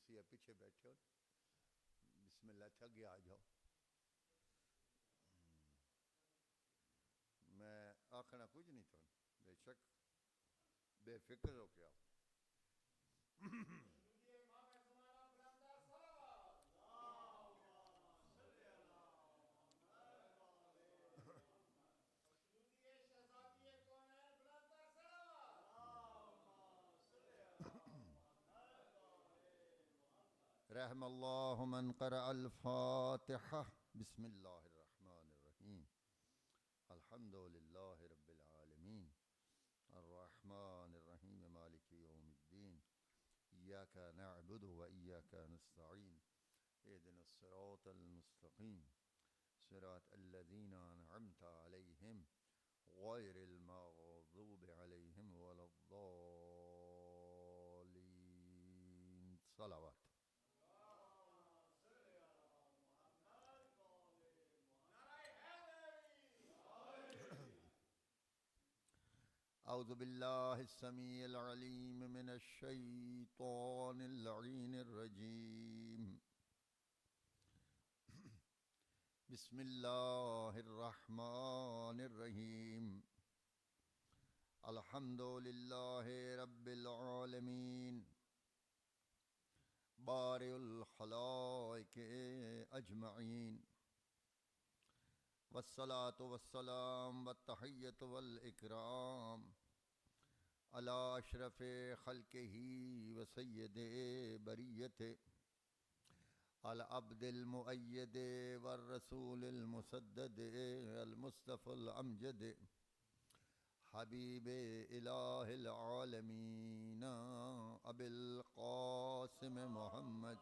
کرسی ہے پیچھے بیٹھے ہو، بسم اللہ تھا گیا آ جاؤ. میں آخنا کچھ نہیں تو بے شک بے فکر ہو کے آؤ. رحم اللہ من قرأ الفاتحہ. بسم اللہ الرحمن الرحیم. الحمد للہ رب العالمین الرحمن الرحیم مالک یوم الدین. ایاک نعبد و ایاک نستعین. اهدنا الصراط المستقیم صراط الذین انعمت علیہم غیر المغضوب علیہم ولا الضالین. صلوات. اعوذ باللہ السمیع العلیم من الشیطان اللعین الرجیم. بسم اللہ الرحمن الرحیم. الحمد للہ رب العالمین بارئ الخلائق اجمعین والصلاة والسلام والتحیۃ والاکرام علی اشرف خلقہ وسید بریتہ العبد المؤید والرسول المسدد المصطفى الامجد حبیب الہ العالمین ابی القاسم محمد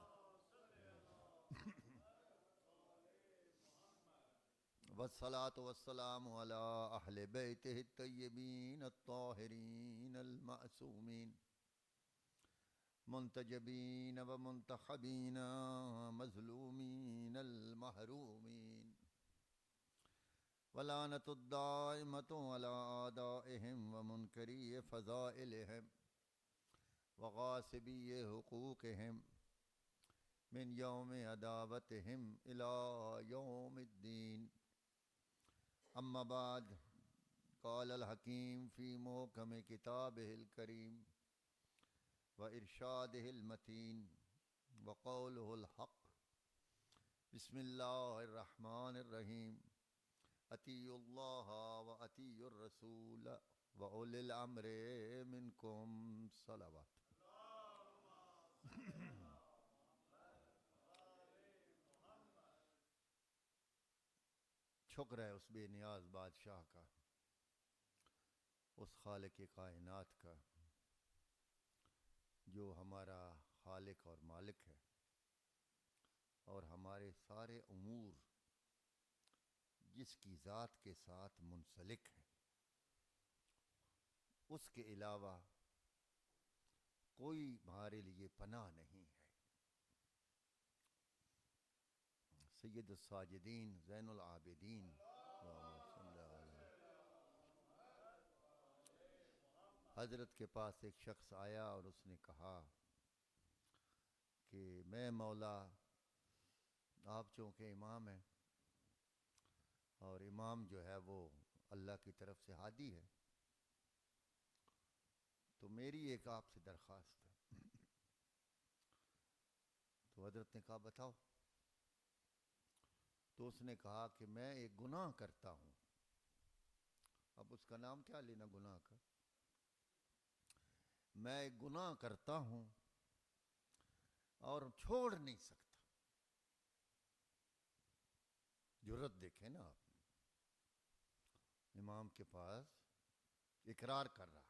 والصلاة والسلام علی اہل بیتہ الطیبین الطاہرین المعصومین منتجبین و منتخبین مظلومین المحرومین ولعنت الدائمۃ علی اعدائہم و منکری فضائلہم وغاصبی حقوقہم من یوم عداوتہم الی یوم الدین. اما بعد قال الحکیم فی محکم کتابہ الکریم وارشادہ المتین وقولہ الحق. بسم اللہ الرحمن الرحیم. اطیعوا اللہ واطیعوا الرسول واولی الامر منکم. صلوات. شکر ہے اس بے نیاز بادشاہ کا، اس خالق کائنات کا جو ہمارا خالق اور مالک ہے اور ہمارے سارے امور جس کی ذات کے ساتھ منسلک ہے. اس کے علاوہ کوئی ہمارے لیے پناہ نہیں ہے. سید الساجدین زین العابدین حضرت کے پاس ایک شخص آیا اور اس نے کہا کہ میں مولا، آپ چونکہ امام ہیں اور امام جو ہے وہ اللہ کی طرف سے ہادی ہے، تو میری ایک آپ سے درخواست ہے. تو حضرت نے کہا بتاؤ. تو اس نے کہا کہ میں ایک گناہ کرتا ہوں. اب اس کا نام کیا لینا گناہ کا. میں ایک گناہ کرتا ہوں اور چھوڑ نہیں سکتا. جرت دیکھیں نا آپ، امام کے پاس اقرار کر رہا،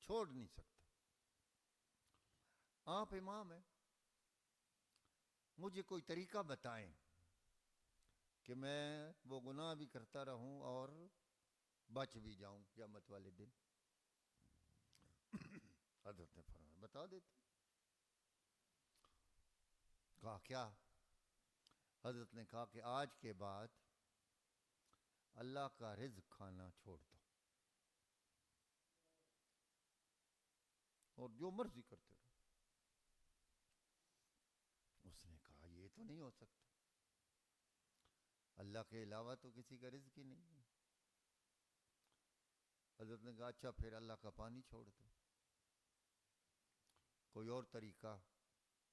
چھوڑ نہیں سکتا. آپ امام ہیں، مجھے کوئی طریقہ بتائیں کہ میں وہ گناہ بھی کرتا رہوں اور بچ بھی جاؤں قیامت والے دن. حضرت نے فرمایا بتا دیتے. کہا کیا؟ حضرت نے کہا کہ آج کے بعد اللہ کا رزق کھانا چھوڑ دو اور جو مرضی کرتے رہو. تو نہیں ہو سکتا، اللہ کے علاوہ تو کسی کا رزق ہی نہیں ہے۔ حضرت نے کہا اچھا پھر اللہ کا پانی چھوڑ دو، کوئی اور طریقہ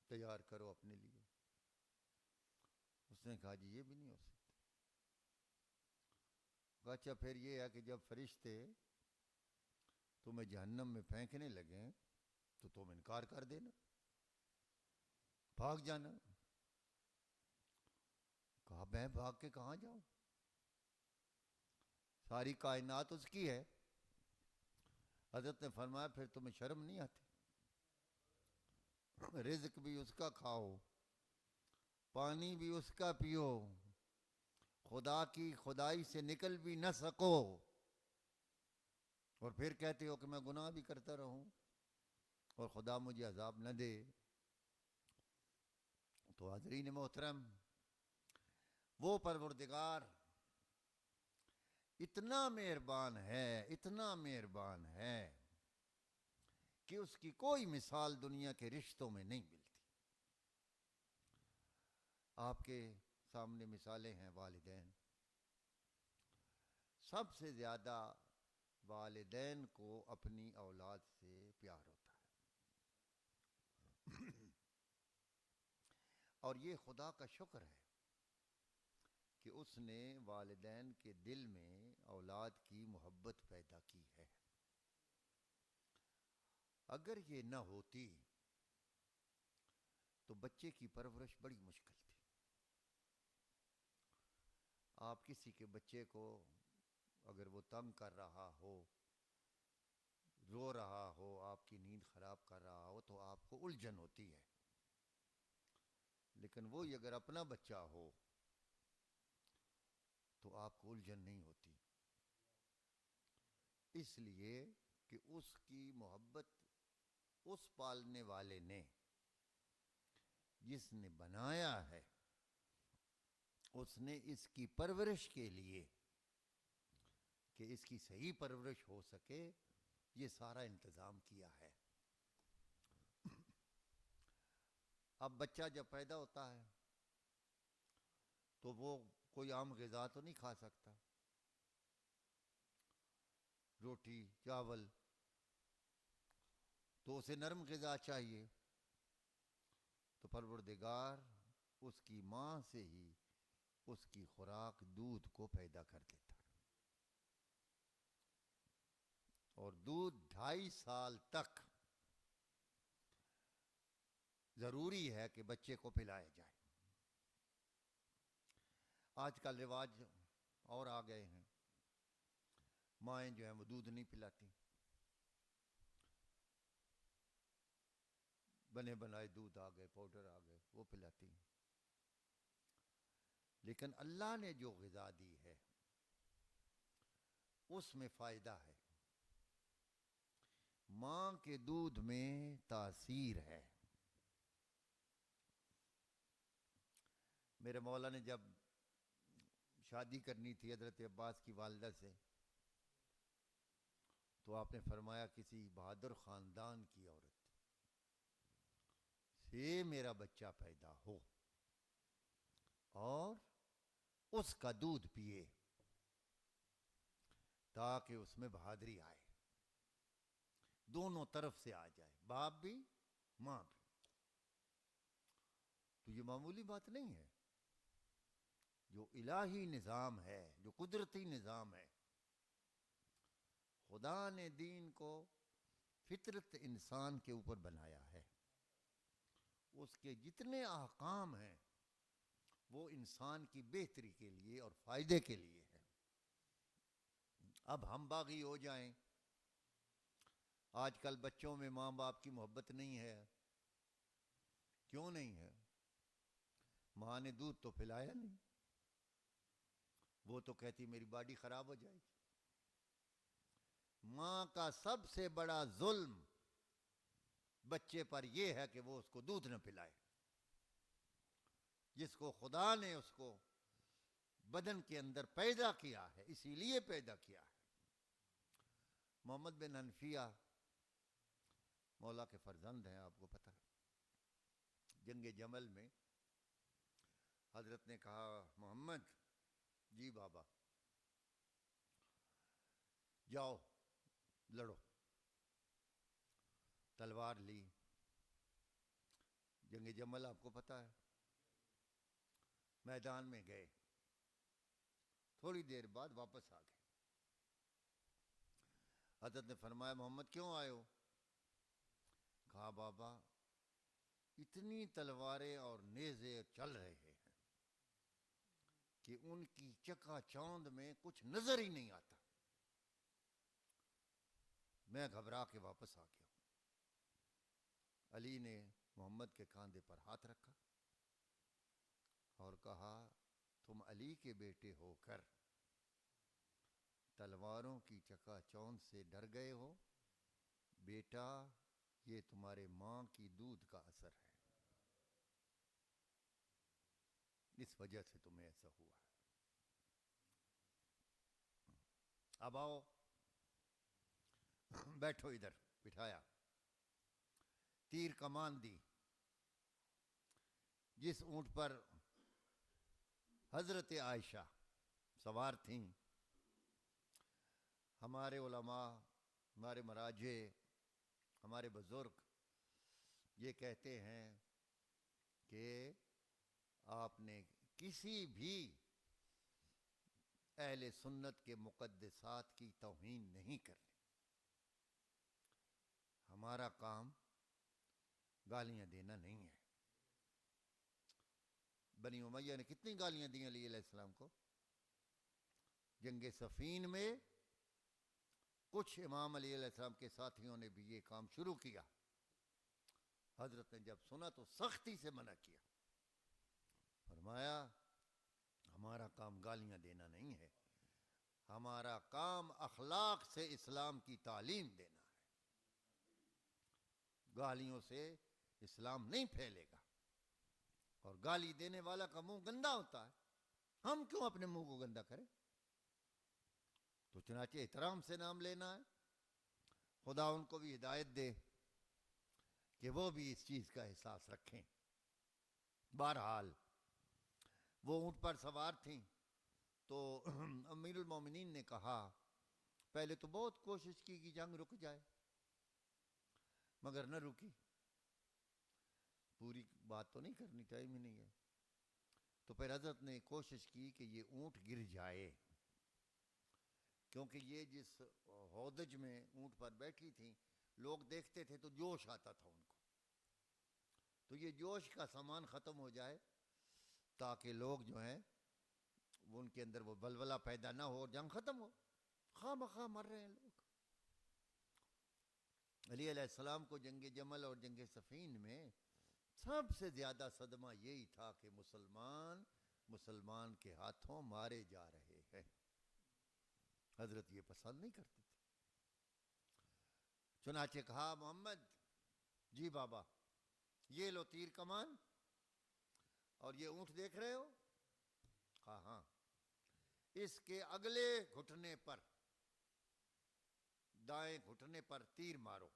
تیار کرو اپنے لیے۔ اس نے کہا جی یہ بھی نہیں ہو سکتا۔ کہا اچھا پھر یہ ہے کہ جب فرشتے تمہیں جہنم میں پھینکنے لگیں تو تم انکار کر دینا، بھاگ جانا۔ کہا میں بھاگ کے کہاں جاؤں، ساری کائنات اس کی ہے۔ حضرت نے فرمایا پھر تمہیں شرم نہیں آتی، رزق بھی اس کا کھاؤ، پانی بھی اس کا پیو، خدا کی خدائی سے نکل بھی نہ سکو، اور پھر کہتے ہو کہ میں گناہ بھی کرتا رہوں اور خدا مجھے عذاب نہ دے۔ تو حاضرین محترم، وہ پروردگار اتنا مہربان ہے، اتنا مہربان ہے کہ اس کی کوئی مثال دنیا کے رشتوں میں نہیں ملتی۔ آپ کے سامنے مثالیں ہیں والدین، سب سے زیادہ والدین کو اپنی اولاد سے پیار ہوتا ہے، اور یہ خدا کا شکر ہے کہ اس نے والدین کے دل میں اولاد کی محبت پیدا کی ہے۔ اگر یہ نہ ہوتی تو بچے کی پرورش بڑی مشکل تھی۔ آپ کسی کے بچے کو اگر وہ تنگ کر رہا ہو، رو رہا ہو، آپ کی نیند خراب کر رہا ہو تو آپ کو الجھن ہوتی ہے، لیکن وہی اگر اپنا بچہ ہو تو آپ کو الجھن نہیں ہوتی، اس لیے کہ اس کی محبت اس پالنے والے نے جس نے بنایا ہے، اس نے اس کی پرورش کے لیے کہ اس کی صحیح پرورش ہو سکے یہ سارا انتظام کیا ہے۔ اب بچہ جب پیدا ہوتا ہے تو وہ کوئی عام غذا تو نہیں کھا سکتا، روٹی چاول، تو اسے نرم غذا چاہیے، تو پروردگار اس کی ماں سے ہی اس کی خوراک دودھ کو پیدا کر دیتا ہے، اور دودھ 2.5 سال تک ضروری ہے کہ بچے کو پلایا جائے۔ آج کل رواج اور آ گئے ہیں، مائیں جو ہیں وہ دودھ نہیں پلاتی، بنے بنائے دودھ آ گئے، پاؤڈر آ گئے، وہ پلاتی ہیں۔ لیکن اللہ نے جو غذا دی ہے اس میں فائدہ ہے، ماں کے دودھ میں تاثیر ہے۔ میرے مولا نے جب شادی کرنی تھی حضرت عباس کی والدہ سے تو آپ نے فرمایا کسی بہادر خاندان کی عورت سے میرا بچہ پیدا ہو اور اس کا دودھ پیے تاکہ اس میں بہادری آئے، دونوں طرف سے آ جائے، باپ بھی ماں بھی۔ تو یہ معمولی بات نہیں ہے، جو الہی نظام ہے، جو قدرتی نظام ہے، خدا نے دین کو فطرت انسان کے اوپر بنایا ہے، اس کے جتنے احکام ہیں وہ انسان کی بہتری کے لیے اور فائدے کے لیے ہے۔ اب ہم باغی ہو جائیں، آج کل بچوں میں ماں باپ کی محبت نہیں ہے، کیوں نہیں ہے؟ ماں نے دودھ تو پلایا نہیں، وہ تو کہتی میری باڈی خراب ہو جائے گی۔ ماں کا سب سے بڑا ظلم بچے پر یہ ہے کہ وہ اس کو دودھ نہ پلائے، جس کو خدا نے اس کو بدن کے اندر پیدا کیا ہے، اسی لیے پیدا کیا ہے۔ محمد بن حنفیہ مولا کے فرزند ہیں، آپ کو پتہ ہے، جنگ جمل میں حضرت نے کہا محمد جی بابا جاؤ لڑو. تلوار لی. جنگ جمل آپ کو پتہ ہے. میدان میں گئے. تھوڑی دیر بعد واپس آ گئے. حضرت نے فرمایا محمد کیوں آئے ہو؟ کہا بابا اتنی تلواریں اور نیزے چل رہے ہیں کہ ان کی چکا چوند میں کچھ نظر ہی نہیں آتا. میں گھبرا کے واپس آ گیا. علی نے محمد کے کاندھے پر ہاتھ رکھا اور کہا تم علی کے بیٹے ہو کر تلواروں کی چکا چوند سے ڈر گئے ہو. بیٹا یہ تمہارے ماں کی دودھ کا اثر ہے، اس وجہ سے تمہیں ایسا ہوا ہے. اب آؤ بیٹھو. ادھر بٹھایا. تیر کمان دی. جس اونٹ پر حضرت عائشہ سوار تھیں، ہمارے علماء، ہمارے مراجع، ہمارے بزرگ یہ کہتے ہیں کہ آپ نے کسی بھی اہل سنت کے مقدسات کی توہین نہیں کرنی. ہمارا کام گالیاں دینا نہیں ہے. بنی امیہ نے کتنی گالیاں دی علی علیہ السلام کو. جنگ صفین میں کچھ امام علی علیہ السلام کے ساتھیوں نے بھی یہ کام شروع کیا. حضرت نے جب سنا تو سختی سے منع کیا. فرمایا ہمارا کام گالیاں دینا نہیں ہے، ہمارا کام اخلاق سے اسلام کی تعلیم دینا ہے. گالیوں سے اسلام نہیں پھیلے گا، اور گالی دینے والا کا منہ گندا ہوتا ہے. ہم کیوں اپنے منہ کو گندا کریں؟ تو چنانچہ احترام سے نام لینا ہے. خدا ان کو بھی ہدایت دے کہ وہ بھی اس چیز کا احساس رکھیں. بہرحال وہ اونٹ پر سوار تھیں تو امیر المومنین نے کہا پہلے تو بہت کوشش کی کہ جنگ رک جائے مگر نہ رکی. پوری بات تو نہیں کرنی، ٹائم ہی نہیں ہے. تو پھر حضرت نے کوشش کی کہ یہ اونٹ گر جائے، کیونکہ یہ جس ہودج میں اونٹ پر بیٹھی تھیں لوگ دیکھتے تھے تو جوش آتا تھا ان کو. تو یہ جوش کا سامان ختم ہو جائے تاکہ لوگ جو ہیں وہ ان کے اندر وہ ولولہ پیدا نہ ہو اور جنگ ختم ہو. خواہ مخواہ مر رہے ہیں لوگ. علی علیہ السلام کو جنگ جمل اور جنگ صفین میں سب سے زیادہ صدمہ یہی تھا کہ مسلمان کے ہاتھوں مارے جا رہے ہیں. حضرت یہ پسند نہیں کرتے تھے. چنانچہ کہا محمد جی بابا یہ لو تیر کمان اور یہ اونٹ دیکھ رہے ہو؟ کہا ہاں. اس کے اگلے گھٹنے پر، دائیں گھٹنے پر تیر مارو.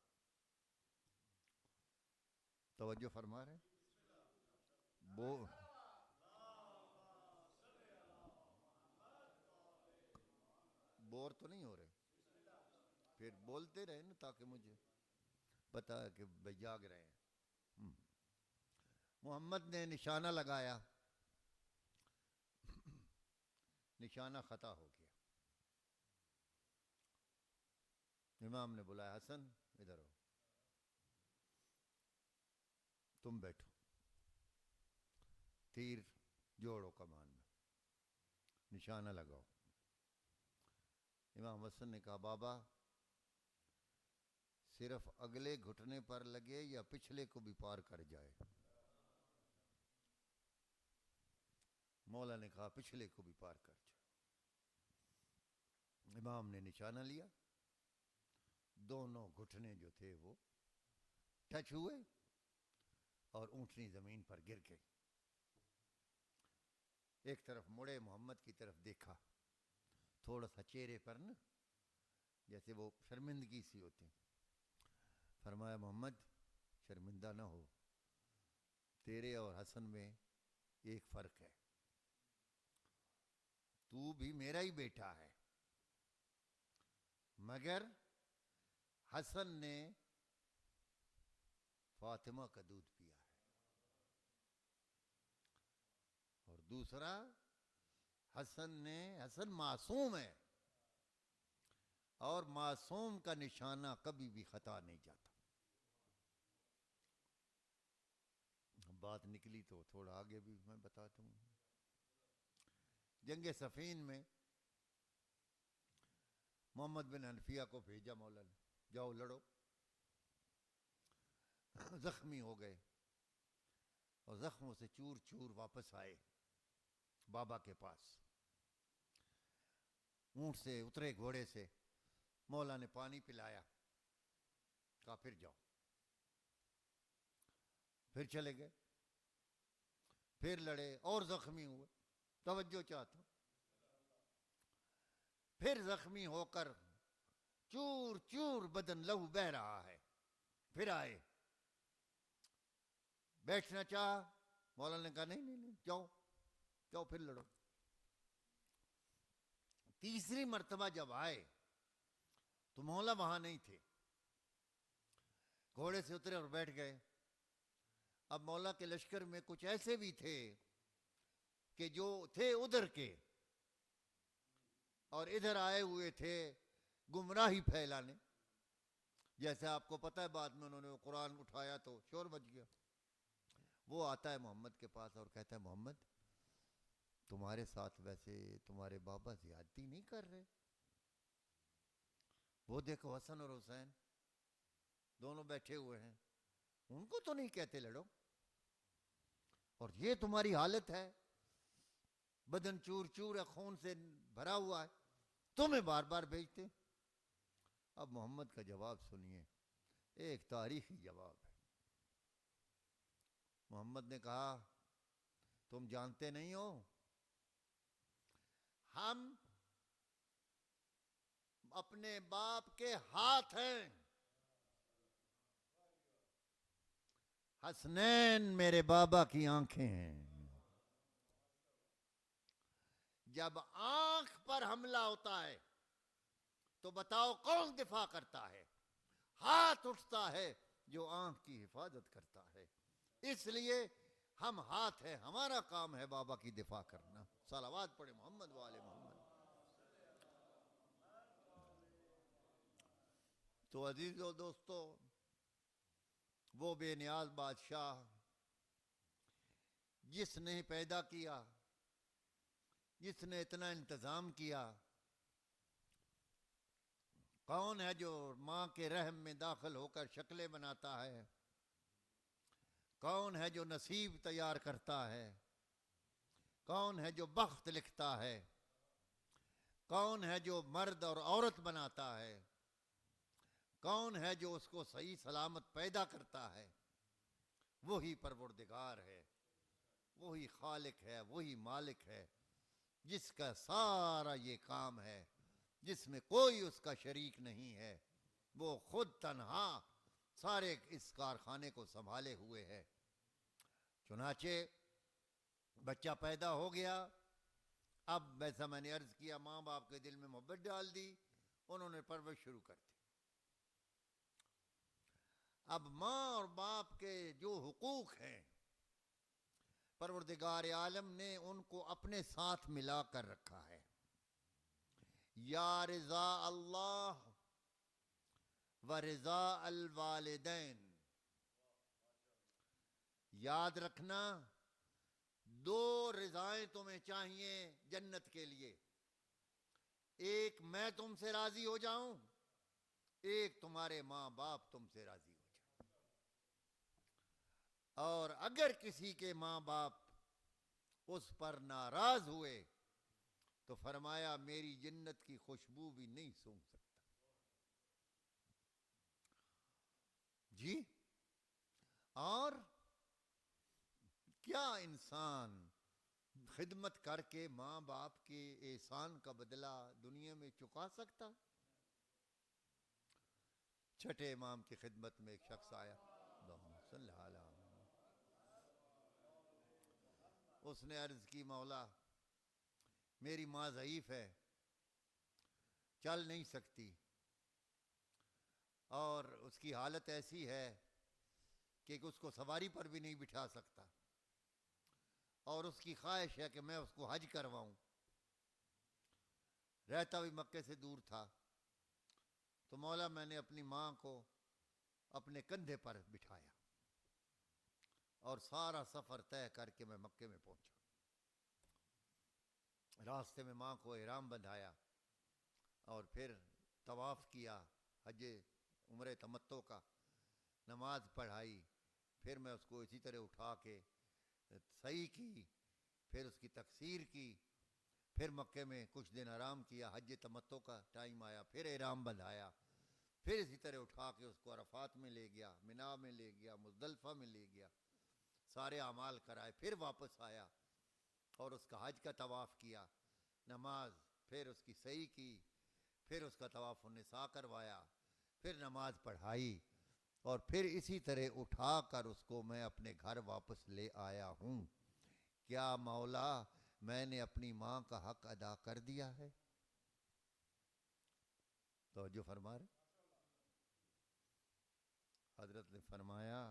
توجہ فرما رہے ہیں؟ بور تو نہیں ہو رہے؟ پھر بولتے رہے نا تاکہ مجھے پتا ہے کہ بھائی جاگ رہے ہیں. محمد نے نشانہ لگایا، نشانہ خطا ہو گیا. امام نے بلایا حسن ادھر ہو، تم بیٹھو. تیر جوڑو کمان میں، نشانہ لگاؤ. امام حسن نے کہا بابا صرف اگلے گھٹنے پر لگے یا پچھلے کو بھی پار کر جائے؟ مولا نے کہا پچھلے کو بھی پار کر جائے. امام نے نشانہ لیا، دونوں گھٹنے جو تھے وہ ٹچ ہوئے اور اونٹنی زمین پر گر گئی. ایک طرف مڑے محمد کی طرف دیکھا، تھوڑا سا چہرے پر نا جیسے وہ شرمندگی سی ہوتی. فرمایا محمد شرمندہ نہ ہو، تیرے اور حسن میں ایک فرق ہے. تو بھی میرا ہی بیٹا ہے. مگر حسن نے فاطمہ کا دودھ پیا ہے. اور دوسرا حسن معصوم ہے، اور معصوم کا نشانہ کبھی بھی خطا نہیں جاتا. بات نکلی تو تھوڑا آگے بھی میں بتاتا ہوں. جنگ صفین میں محمد بن حنفیہ کو بھیجا مولا نے، جاؤ لڑو. زخمی ہو گئے اور زخموں سے چور چور واپس آئے بابا کے پاس. اونٹ سے اترے، گھوڑے سے، مولا نے پانی پلایا، کہا پھر جاؤ. پھر چلے گئے، پھر لڑے اور زخمی ہوئے. توجہ چاہتا ہوں. پھر زخمی ہو کر چور چور بدن لہو بہ رہا ہے. پھر آئے، بیٹھنا چاہا، مولا نے کہا نہیں، جاؤ جاؤ پھر لڑو. تیسری مرتبہ جب آئے تو مولا وہاں نہیں تھے. گھوڑے سے اترے اور بیٹھ گئے. اب مولا کے لشکر میں کچھ ایسے بھی تھے کہ جو تھے ادھر کے اور ادھر آئے ہوئے تھے گمراہی پھیلانے. جیسے آپ کو پتہ ہے بعد میں انہوں نے قرآن اٹھایا تو شور بج گیا. وہ آتا ہے محمد کے پاس اور کہتا ہے محمد تمہارے ساتھ ویسے تمہارے بابا زیادتی نہیں کر رہے. وہ دیکھو حسن اور حسین دونوں بیٹھے ہوئے ہیں، ان کو تو نہیں کہتے لڑو، اور یہ تمہاری حالت ہے، بدن چور چور ہے، خون سے بھرا ہوا ہے، تمہیں بار بار بھیجتے. اب محمد کا جواب سنیے، ایک تاریخی جواب ہے. محمد نے کہا تم جانتے نہیں ہو ہم اپنے باپ کے ہاتھ ہیں. حسنین میرے بابا کی آنکھیں ہیں. جب آنکھ پر حملہ ہوتا ہے تو بتاؤ کون دفاع کرتا ہے؟ ہاتھ اٹھتا ہے جو آنکھ کی حفاظت کرتا ہے. اس لیے ہم ہاتھ ہیں، ہمارا کام ہے بابا کی دفاع کرنا. صلوات پڑھے محمد والے محمد. تو عزیزو دوستو، وہ بے نیاز بادشاہ جس نے پیدا کیا، جس نے اتنا انتظام کیا، کون ہے جو ماں کے رحم میں داخل ہو کر شکلیں بناتا ہے؟ کون ہے جو نصیب تیار کرتا ہے؟ کون ہے جو بخت لکھتا ہے؟ کون ہے جو مرد اور عورت بناتا ہے؟ کون ہے جو اس کو صحیح سلامت پیدا کرتا ہے؟ وہی پروردگار ہے، وہی خالق ہے، وہی مالک ہے، جس کا سارا یہ کام ہے، جس میں کوئی اس کا شریک نہیں ہے. وہ خود تنہا سارے اس کارخانے کو سنبھالے ہوئے ہے. چنانچہ بچہ پیدا ہو گیا. اب ویسا میں نے عرض کیا، ماں باپ کے دل میں محبت ڈال دی، انہوں نے پرورش شروع کر دی. اب ماں اور باپ کے جو حقوق ہیں پروردگار عالم نے ان کو اپنے ساتھ ملا کر رکھا ہے. یا رضا اللہ و رضا الوالدین. یاد رکھنا، دو رضائیں تمہیں چاہیے جنت کے لیے. ایک میں تم سے راضی ہو جاؤں، ایک تمہارے ماں باپ تم سے راضی ہو جائیں. اور اگر کسی کے ماں باپ اس پر ناراض ہوئے تو فرمایا میری جنت کی خوشبو بھی نہیں سونگھ سکتا. جی، اور کیا انسان خدمت کر کے ماں باپ کے احسان کا بدلہ دنیا میں چکا سکتا؟ چھٹے امام کی خدمت میں ایک شخص آیا، اللہم صلی علی محمد. اس نے عرض کی مولا میری ماں ضعیف ہے، چل نہیں سکتی، اور اس کی حالت ایسی ہے کہ اس کو سواری پر بھی نہیں بٹھا سکتا، اور اس کی خواہش ہے کہ میں اس کو حج کرواؤں۔ رہتا بھی مکے سے دور تھا، تو مولا میں نے اپنی ماں کو اپنے کندھے پر بٹھایا اور سارا سفر طے کر کے میں مکے میں پہنچا۔ راستے میں ماں کو احرام بندھایا اور پھر طواف کیا، حج عمرہ تمتع کا، نماز پڑھائی، پھر میں اس کو اسی طرح اٹھا کے صحیح کی، پھر اس کی تقصیر کی، پھر مکے میں کچھ دن آرام کیا، حج تمتع کا ٹائم آیا، پھر احرام بندھایا، پھر اسی طرح اٹھا کے اس کو عرفات میں لے گیا، منا میں لے گیا، مزدلفہ میں لے گیا، سارے اعمال کرائے، پھر واپس آیا اور اس کا حج کا طواف کیا، نماز پھر اس کی صحیح کی، پھر اس کا طواف النساء کروایا، پھر نماز پڑھائی، اور پھر اسی طرح اٹھا کر اس کو میں اپنے گھر واپس لے آیا ہوں۔ کیا مولا میں نے اپنی ماں کا حق ادا کر دیا ہے؟ توجہ فرما رہے؟ حضرت نے فرمایا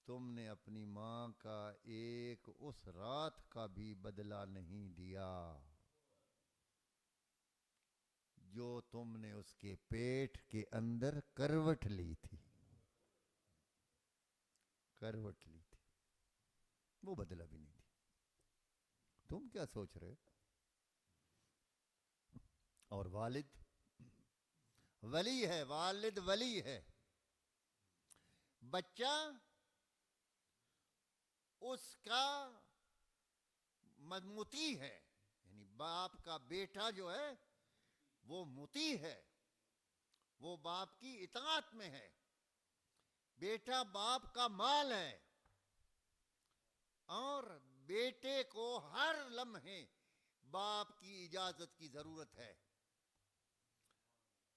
تم نے اپنی ماں کا ایک اس رات کا بھی بدلہ نہیں دیا جو تم نے اس کے پیٹ کے اندر کروٹ لی تھی، کروٹ لی تھی، وہ بدلہ بھی نہیں دی۔ تم کیا سوچ رہے؟ اور والد ولی ہے، والد ولی ہے، بچہ اس کا مطیع ہے، یعنی باپ کا بیٹا جو ہے وہ مطیع ہے، وہ باپ کی اطاعت میں ہے، بیٹا باپ کا مال ہے، اور بیٹے کو ہر لمحے باپ کی اجازت کی ضرورت ہے،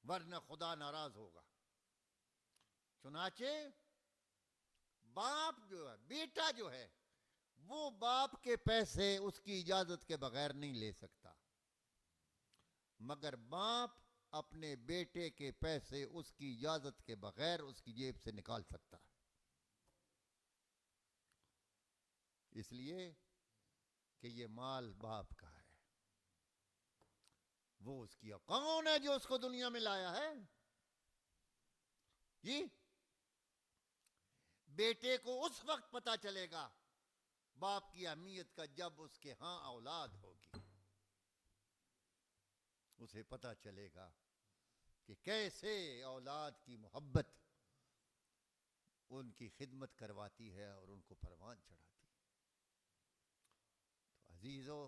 ورنہ خدا ناراض ہوگا۔ چنانچہ باپ جو ہے، بیٹا جو ہے، وہ باپ کے پیسے اس کی اجازت کے بغیر نہیں لے سکتا، مگر باپ اپنے بیٹے کے پیسے اس کی اجازت کے بغیر اس کی جیب سے نکال سکتا ہے، اس لیے کہ یہ مال باپ کا ہے، وہ اس کی کون ہے جو اس کو دنیا میں لایا ہے؟ جی، بیٹے کو اس وقت پتا چلے گا باپ کی اہمیت کا جب اس کے ہاں اولاد ہوگی، اسے پتا چلے گا کہ کیسے اولاد کی محبت ان کی خدمت کرواتی ہے اور ان کو پروان چڑھاتی ہے۔ تو عزیزو،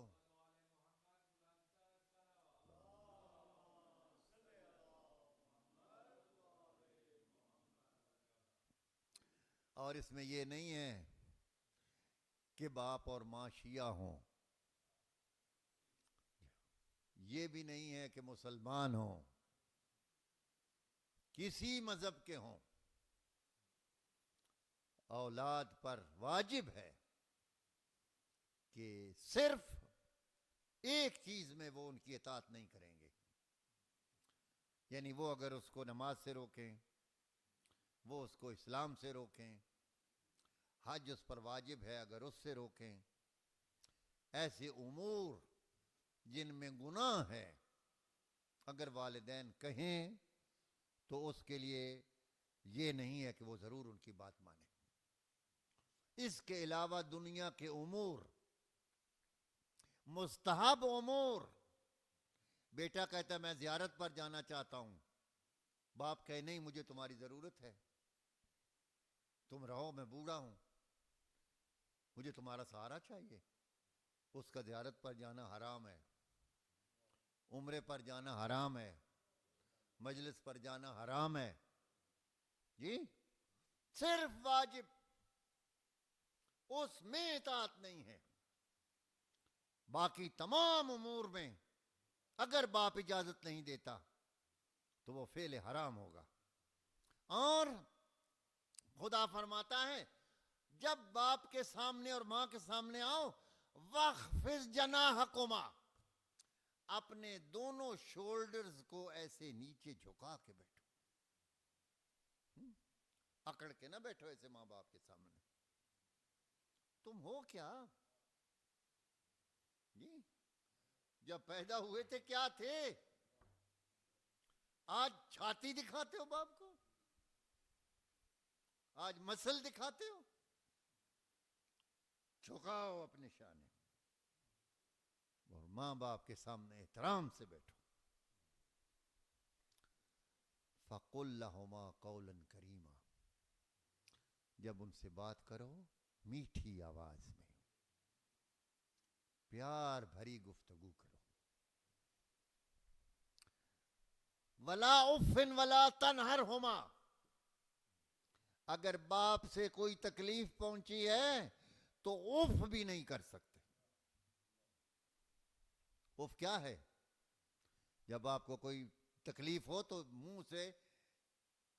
اور اس میں یہ نہیں ہے کہ باپ اور ماں شیعہ ہوں، یہ بھی نہیں ہے کہ مسلمان ہوں، کسی مذہب کے ہوں، اولاد پر واجب ہے کہ صرف ایک چیز میں وہ ان کی اطاعت نہیں کریں گے، یعنی وہ اگر اس کو نماز سے روکیں، وہ اس کو اسلام سے روکیں، حج اس پر واجب ہے اگر اس سے روکیں، ایسے امور جن میں گناہ ہے اگر والدین کہیں تو اس کے لیے یہ نہیں ہے کہ وہ ضرور ان کی بات مانیں۔ اس کے علاوہ دنیا کے امور، مستحب امور، بیٹا کہتا ہے میں زیارت پر جانا چاہتا ہوں، باپ کہے نہیں مجھے تمہاری ضرورت ہے، تم رہو میں بوڑھا ہوں، مجھے تمہارا سہارا چاہیے، اس کا زیارت پر جانا حرام ہے، عمرے پر جانا حرام ہے، مجلس پر جانا حرام ہے، جی، صرف واجب، اس میں اطاعت نہیں ہے، باقی تمام امور میں اگر باپ اجازت نہیں دیتا تو وہ فعل حرام ہوگا۔ اور خدا فرماتا ہے جب باپ کے سامنے اور ماں کے سامنے آؤ وَخْفِضْ جَنَاحَكُمَا، اپنے دونوں شولڈرز کو ایسے نیچے جھکا کے بیٹھو، اکڑ کے نہ بیٹھو ایسے ماں باپ کے سامنے. تم ہو کیا جی؟ جب پیدا ہوئے تھے کیا تھے؟ آج چھاتی دکھاتے ہو باپ کو، آج مسل دکھاتے ہو. جھکاؤ اپنے شانے اور ماں باپ کے سامنے احترام سے بیٹھو. فَقُلْ لَهُمَا قَوْلًا كَرِيمًا، جب ان سے بات کرو میٹھی آواز میں، پیار بھری گفتگو کرو. وَلَا أُفٍّ وَلَا تَنْهَرْهُمَا، اگر باپ سے کوئی تکلیف پہنچی ہے تو اف بھی نہیں کر سکتے. اف کیا ہے؟ جب آپ کو کوئی تکلیف ہو تو منہ سے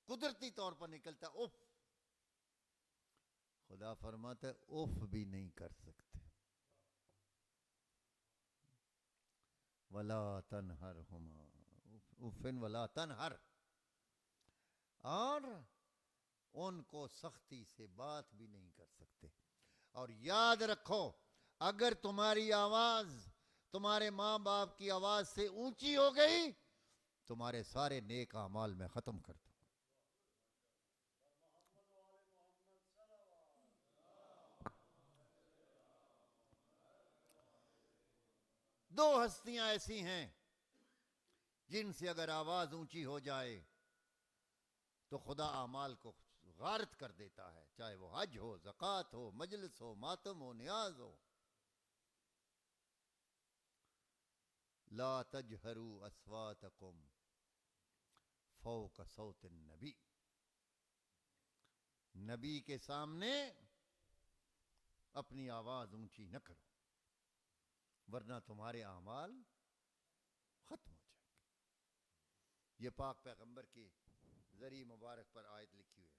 قدرتی طور پر نکلتا اف. خدا فرماتا ہے اف بھی نہیں کر سکتے. ولا تنہرہما افن ولا تنہر، اور ان کو سختی سے بات بھی نہیں کر سکتے. اور یاد رکھو اگر تمہاری آواز تمہارے ماں باپ کی آواز سے اونچی ہو گئی تمہارے سارے نیک اعمال میں ختم کر دو. دو ہستیاں ایسی ہیں جن سے اگر آواز اونچی ہو جائے تو خدا اعمال کو غارت کر دیتا ہے، چاہے وہ حج ہو، زکوٰۃ ہو، مجلس ہو، ماتم ہو، نیاز ہو. لا تجہروا اصواتکم فوق صوت النبی، نبی کے سامنے اپنی آواز اونچی نہ کرو ورنہ تمہارے اعمال ختم ہو جائیں گے. یہ پاک پیغمبر کی ذریعہ مبارک پر آیت لکھی ہوئی ہے.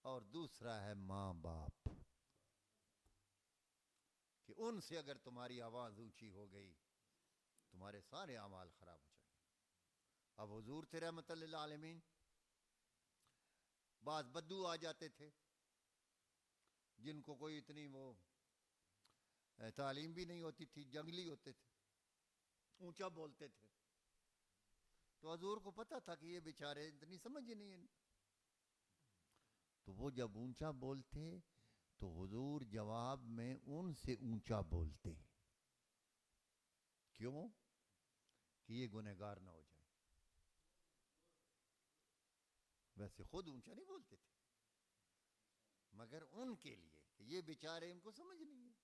اور دوسرا ہے ماں باپ، کہ ان سے اگر تمہاری آواز اونچی ہو گئی تمہارے سارے اعمال خراب ہو جائیں گے. اب حضور تھے رحمت للعالمین، بعض بدو آ جاتے تھے جن کو کوئی اتنی وہ تعلیم بھی نہیں ہوتی تھی، جنگلی ہوتے تھے، اونچا بولتے تھے. تو حضور کو پتا تھا کہ یہ بیچارے اتنی سمجھ ہی نہیں ہے. تو وہ جب اونچا بولتے تو حضور جواب میں ان سے اونچا بولتے. کیوں؟ کہ یہ گنہگار نہ ہو جائیں. ویسے خود اونچا نہیں بولتے تھے مگر ان کے لیے کہ یہ بیچارے ان کو سمجھ نہیں ہے.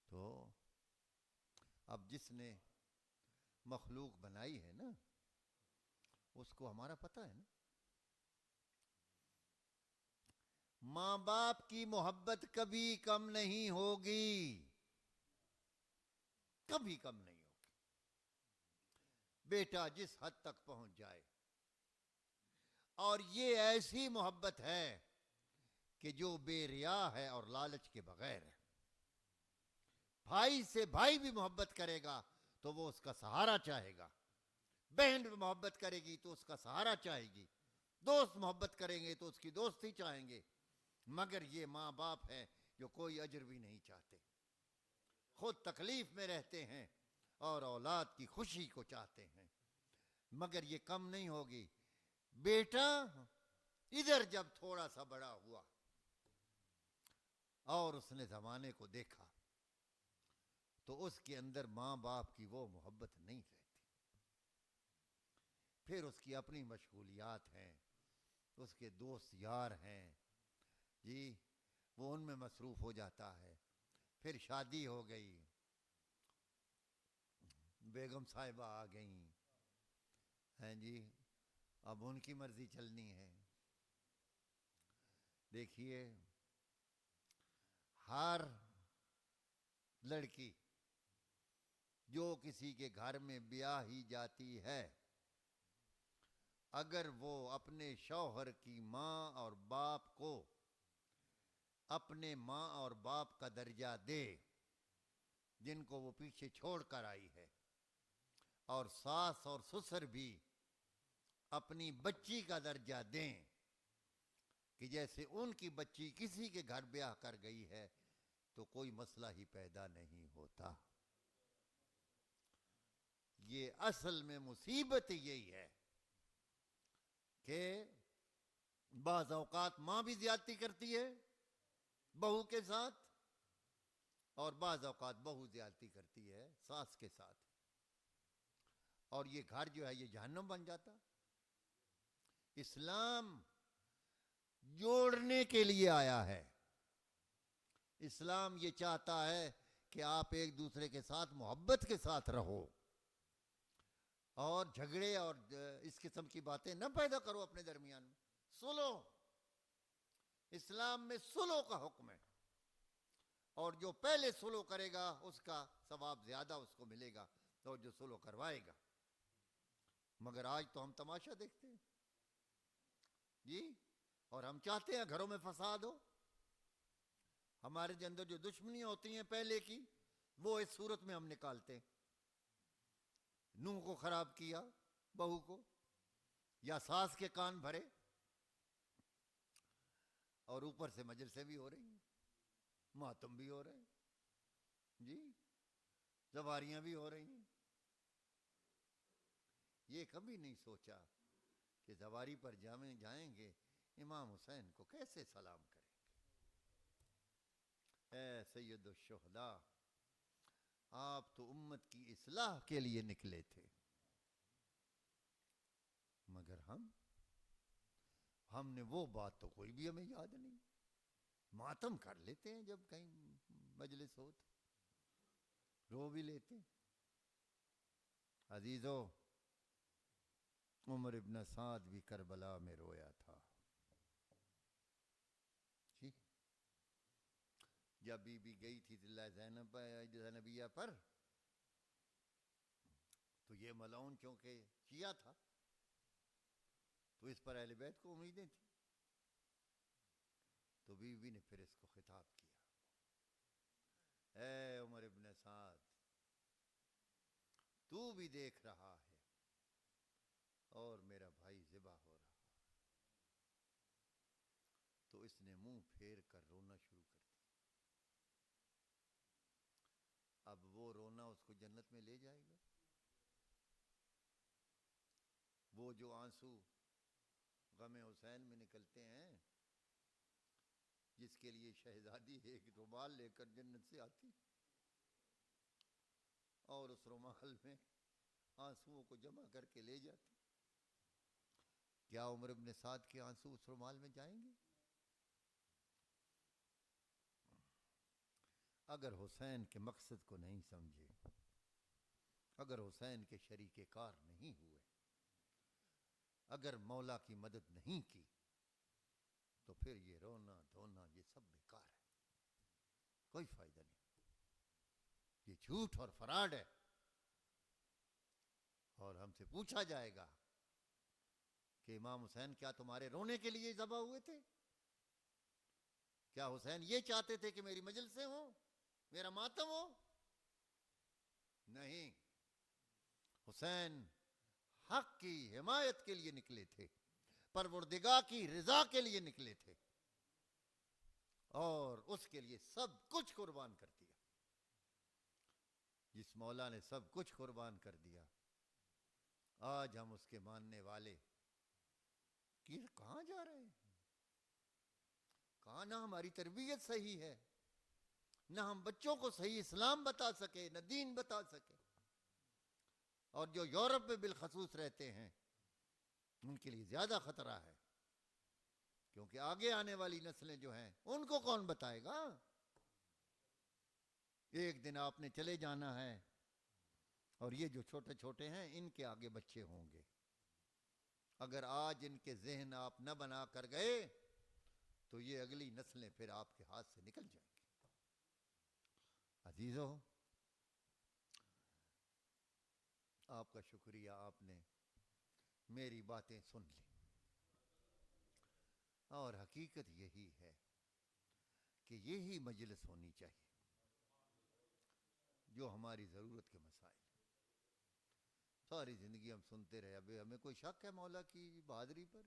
تو اب جس نے مخلوق بنائی ہے نا اس کو ہمارا پتہ ہے نا. ماں باپ کی محبت کبھی کم نہیں ہوگی، کبھی کم نہیں ہوگی. بیٹا جس حد تک پہنچ جائے، اور یہ ایسی محبت ہے کہ جو بے ریا ہے اور لالچ کے بغیر ہے. بھائی سے بھائی بھی محبت کرے گا تو وہ اس کا سہارا چاہے گا، بہن بھی محبت کرے گی تو اس کا سہارا چاہے گی، دوست محبت کریں گے تو اس کی دوستی چاہیں گے. مگر یہ ماں باپ ہیں جو کوئی اجر بھی نہیں چاہتے، خود تکلیف میں رہتے ہیں اور اولاد کی خوشی کو چاہتے ہیں. مگر یہ کم نہیں ہوگی. بیٹا ادھر جب تھوڑا سا بڑا ہوا اور اس نے زمانے کو دیکھا تو اس کے اندر ماں باپ کی وہ محبت نہیں رہتی. پھر اس کی اپنی مشغولیات ہیں، اس کے دوست یار ہیں جی، وہ ان میں مصروف ہو جاتا ہے. پھر شادی ہو گئی، بیگم صاحبہ آ گئیں ہیں جی، اب ان کی مرضی چلنی ہے. دیکھیے ہر لڑکی جو کسی کے گھر میں بیاہی جاتی ہے اگر وہ اپنے شوہر کی ماں اور باپ کو اپنے ماں اور باپ کا درجہ دے جن کو وہ پیچھے چھوڑ کر آئی ہے، اور ساس اور سسر بھی اپنی بچی کا درجہ دیں کہ جیسے ان کی بچی کسی کے گھر بیاہ کر گئی ہے تو کوئی مسئلہ ہی پیدا نہیں ہوتا۔ یہ اصل میں مصیبت یہی ہے کہ بعض اوقات ماں بھی زیادتی کرتی ہے بہو کے ساتھ، اور بعض اوقات بہو زیادتی کرتی ہے ساس کے ساتھ، اور یہ گھر جو ہے یہ جہنم بن جاتا۔ اسلام جوڑنے کے لیے آیا ہے، اسلام یہ چاہتا ہے کہ آپ ایک دوسرے کے ساتھ محبت کے ساتھ رہو، اور جھگڑے اور اس قسم کی باتیں نہ پیدا کرو اپنے درمیان میں۔ صلح، اسلام میں صلح کا حکم ہے، اور جو پہلے صلح کرے گا اس کا ثواب زیادہ اس کو ملے گا، اور جو صلح کروائے گا۔ مگر آج تو ہم تماشا دیکھتے ہیں جی، اور ہم چاہتے ہیں گھروں میں فساد ہو۔ ہمارے اندر جو دشمنیاں ہوتی ہیں پہلے کی، وہ اس صورت میں ہم نکالتے ہیں۔ نوح کو خراب کیا بہو کو، یا ساس کے کان بھرے، اور اوپر سے مجلسیں بھی ہو رہی ہیں، ماتم بھی ہو رہے ہیں جی، زواریاں بھی ہو رہی ہیں۔ یہ کبھی نہیں سوچا کہ زواری پر جائیں گے امام حسین کو کیسے سلام کریں گے۔ اے سید الشہداء، آپ تو امت کی اصلاح کے لیے نکلے تھے، مگر ہم نے وہ بات تو کوئی بھی ہمیں یاد نہیں۔ ماتم کر لیتے ہیں جب کہیں مجلس ہو تو رو بھی لیتے ہیں۔ عزیزو، عمر ابن سعد بھی کربلا میں رویا تھا جی، جب بی بی گئی تھی زینبیہ پر، تو یہ ملعون چونکہ شیعہ تھا تو اس پر اہل بیت کو امیدیں تھیں، تو بی بی نے پھر اس کو خطاب کیا، اے عمر ابن سعد، تو بھی دیکھ رہا ہے اور میرا بھائی ذبح ہو رہا۔ تو اس نے منہ پھیر کر رونا شروع کر دیا۔ اب وہ رونا اس کو جنت میں لے جائے گا؟ وہ جو آنسو غم حسین میں نکلتے ہیں، جس کے لیے شہزادی ایک رومال لے کر جنت سے آتی اور اس رومال میں آنسوؤں کو جمع کر کے لے جاتی، کیا عمر ابن سعد کے آنسو اس رومال میں جائیں گے؟ اگر حسین کے مقصد کو نہیں سمجھے، اگر حسین کے شریک کار نہیں ہوئے، اگر مولا کی مدد نہیں کی، تو پھر یہ رونا دھونا یہ سب بیکار ہے، کوئی فائدہ نہیں، یہ جھوٹ اور فراڈ ہے۔ اور ہم سے پوچھا جائے گا کہ امام حسین کیا تمہارے رونے کے لیے ذبح ہوئے تھے؟ کیا حسین یہ چاہتے تھے کہ میری مجلسیں ہوں، میرا ماتم ہو؟ نہیں، حسین حق کی حمایت کے لیے نکلے تھے، پروردگار کی رضا کے لیے نکلے تھے، اور اس کے لیے سب کچھ قربان کر دیا۔ جس مولا نے سب کچھ قربان کر دیا، آج ہم اس کے ماننے والے کہاں جا رہے ہیں؟ کہاں؟ نہ ہماری تربیت صحیح ہے، نہ ہم بچوں کو صحیح اسلام بتا سکے، نہ دین بتا سکے، اور جو یورپ میں بالخصوص رہتے ہیں ان کے لیے زیادہ خطرہ ہے، کیونکہ آگے آنے والی نسلیں جو ہیں ان کو کون بتائے گا؟ ایک دن آپ نے چلے جانا ہے، اور یہ جو چھوٹے چھوٹے ہیں ان کے آگے بچے ہوں گے۔ اگر آج ان کے ذہن آپ نہ بنا کر گئے تو یہ اگلی نسلیں پھر آپ کے ہاتھ سے نکل جائیں گی۔ عزیزو، آپ کا شکریہ، آپ نے میری باتیں سن لی، اور حقیقت یہی ہے یہی مجلس ہونی چاہیے جو ہماری ضرورت کے مسائل. ساری زندگی ہم سنتے رہے. اب ہمیں کوئی شک ہے مولا کی بہادری پر،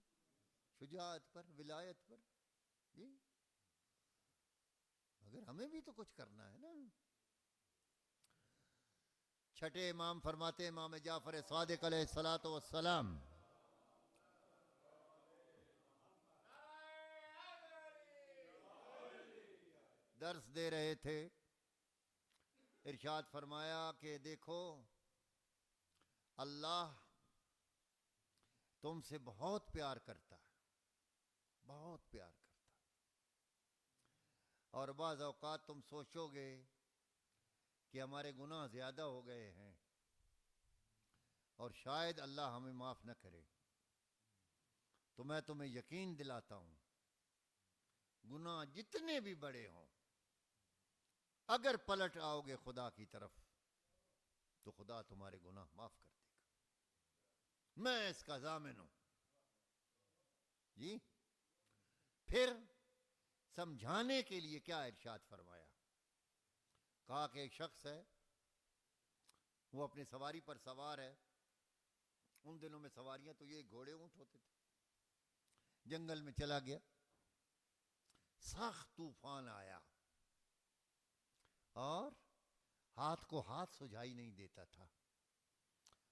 شجاعت پر، ولایت پر؟ جی مگر ہمیں بھی تو کچھ کرنا ہے نا. چھٹے امام فرماتے، امام جعفر صادق علیہ الصلاۃ والسلام، درس دے رہے تھے. ارشاد فرمایا کہ دیکھو اللہ تم سے بہت پیار کرتا ہے، بہت پیار کرتا ہے. اور بعض اوقات تم سوچو گے کہ ہمارے گناہ زیادہ ہو گئے ہیں اور شاید اللہ ہمیں معاف نہ کرے. تو میں تمہیں یقین دلاتا ہوں گناہ جتنے بھی بڑے ہوں، اگر پلٹ آؤ گے خدا کی طرف تو خدا تمہارے گناہ معاف کر دے گا. میں اس کا ضامن ہوں. جی پھر سمجھانے کے لیے کیا ارشاد فرمایا؟ کہا کہ ایک شخص ہے، وہ اپنی سواری پر سوار ہے. ان دنوں میں سواریاں تو یہ گھوڑے اونٹ ہوتے تھے. جنگل میں چلا گیا، سخت طوفان آیا اور ہاتھ کو ہاتھ سجھائی نہیں دیتا تھا.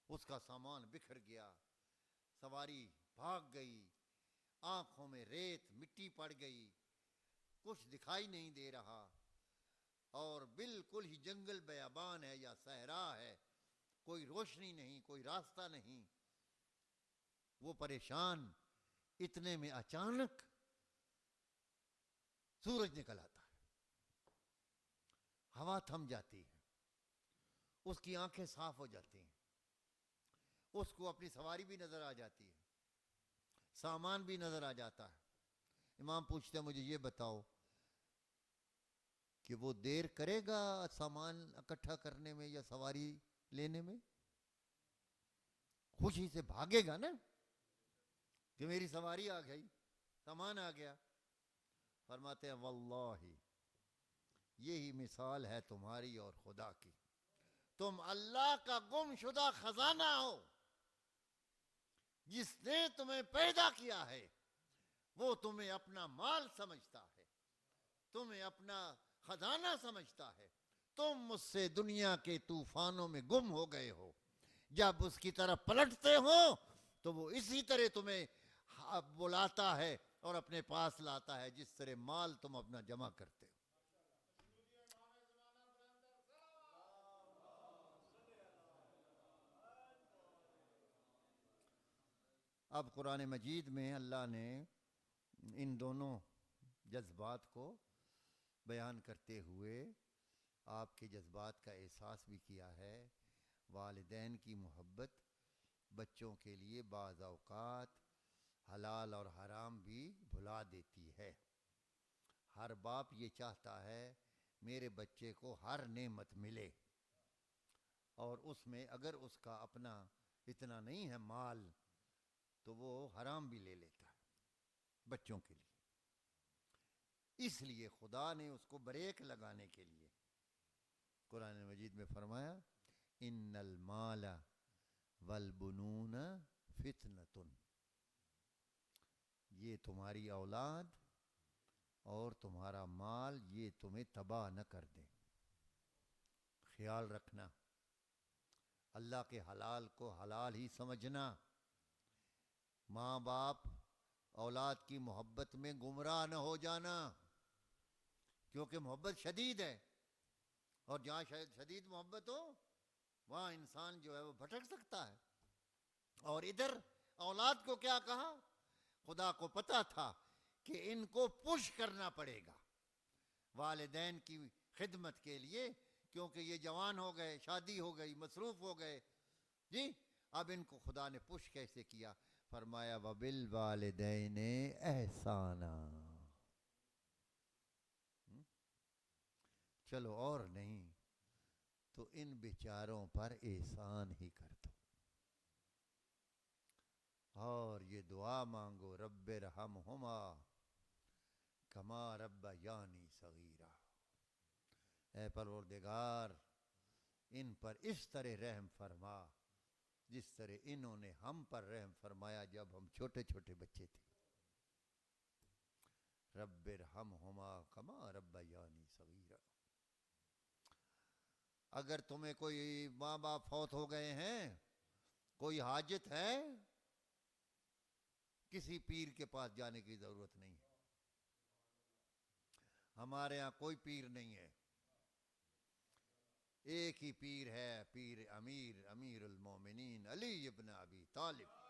اس کا سامان بکھر گیا، سواری بھاگ گئی، آنکھوں میں ریت مٹی پڑ گئی، کچھ دکھائی نہیں دے رہا، اور بالکل ہی جنگل بیابان ہے یا صحرا ہے، کوئی روشنی نہیں، کوئی راستہ نہیں. وہ پریشان. اتنے میں اچانک سورج نکل آتا ہے، ہوا تھم جاتی ہے، اس کی آنکھیں صاف ہو جاتی ہیں، اس کو اپنی سواری بھی نظر آ جاتی ہے، سامان بھی نظر آ جاتا ہے. امام پوچھتے ہیں مجھے یہ بتاؤ کہ وہ دیر کرے گا سامان اکٹھا کرنے میں یا سواری لینے میں؟ خوشی سے بھاگے گا نا کہ میری سواری آ گئی، سامان آ گیا. فرماتے ہیں واللہ یہی مثال ہے تمہاری اور خدا کی. تم اللہ کا گم شدہ خزانہ ہو. جس نے تمہیں پیدا کیا ہے وہ تمہیں اپنا مال سمجھتا ہے، تمہیں اپنا خزانہ سمجھتا ہے. تم مجھ سے دنیا کے طوفانوں میں گم ہو گئے ہو. جب اس کی طرف پلٹتے ہو تو وہ اسی طرح تمہیں بلاتا ہے اور اپنے پاس لاتا ہے جس طرح مال تم اپنا جمع کرتے ہو. اب قرآن مجید میں اللہ نے ان دونوں جذبات کو بیان کرتے ہوئے آپ کے جذبات کا احساس بھی کیا ہے. والدین کی محبت بچوں کے لیے بعض اوقات حلال اور حرام بھی بھلا دیتی ہے. ہر باپ یہ چاہتا ہے میرے بچے کو ہر نعمت ملے، اور اس میں اگر اس کا اپنا اتنا نہیں ہے مال تو وہ حرام بھی لے لیتا ہے بچوں کے لیے. اس لیے خدا نے اس کو بریک لگانے کے لیے قرآن مجید میں فرمایا ان المال والبنون فتنۃ، یہ تمہاری اولاد اور تمہارا مال یہ تمہیں تباہ نہ کر دیں. خیال رکھنا، اللہ کے حلال کو حلال ہی سمجھنا. ماں باپ اولاد کی محبت میں گمراہ نہ ہو جانا، کیونکہ محبت شدید ہے، اور جہاں شدید محبت ہو وہاں انسان جو ہے وہ بھٹک سکتا ہے. اور ادھر اولاد کو کیا کہا؟ خدا کو پتا تھا کہ ان کو پش کرنا پڑے گا والدین کی خدمت کے لیے، کیونکہ یہ جوان ہو گئے، شادی ہو گئی، مصروف ہو گئے. جی اب ان کو خدا نے پش کیسے کیا؟ فرمایا وَبِالْوَالِدَيْنِ احسانا. چلو اور نہیں تو ان بیچاروں پر احسان ہی کر دو، اور یہ دعا مانگو رب ارحمہما کما ربیانی صغیرا. اے پروردگار ان پر اس طرح رحم فرما جس طرح انہوں نے ہم پر رحم فرمایا جب ہم چھوٹے چھوٹے بچے تھے. رب ارحمہما کما ربیانی صغیرا. اگر تمہیں کوئی ماں باپ فوت ہو گئے ہیں، کوئی حاجت ہے، کسی پیر کے پاس جانے کی ضرورت نہیں ہے. ہمارے ہاں کوئی پیر نہیں ہے، ایک ہی پیر ہے، پیر امیر المومنین علی ابن ابی طالب.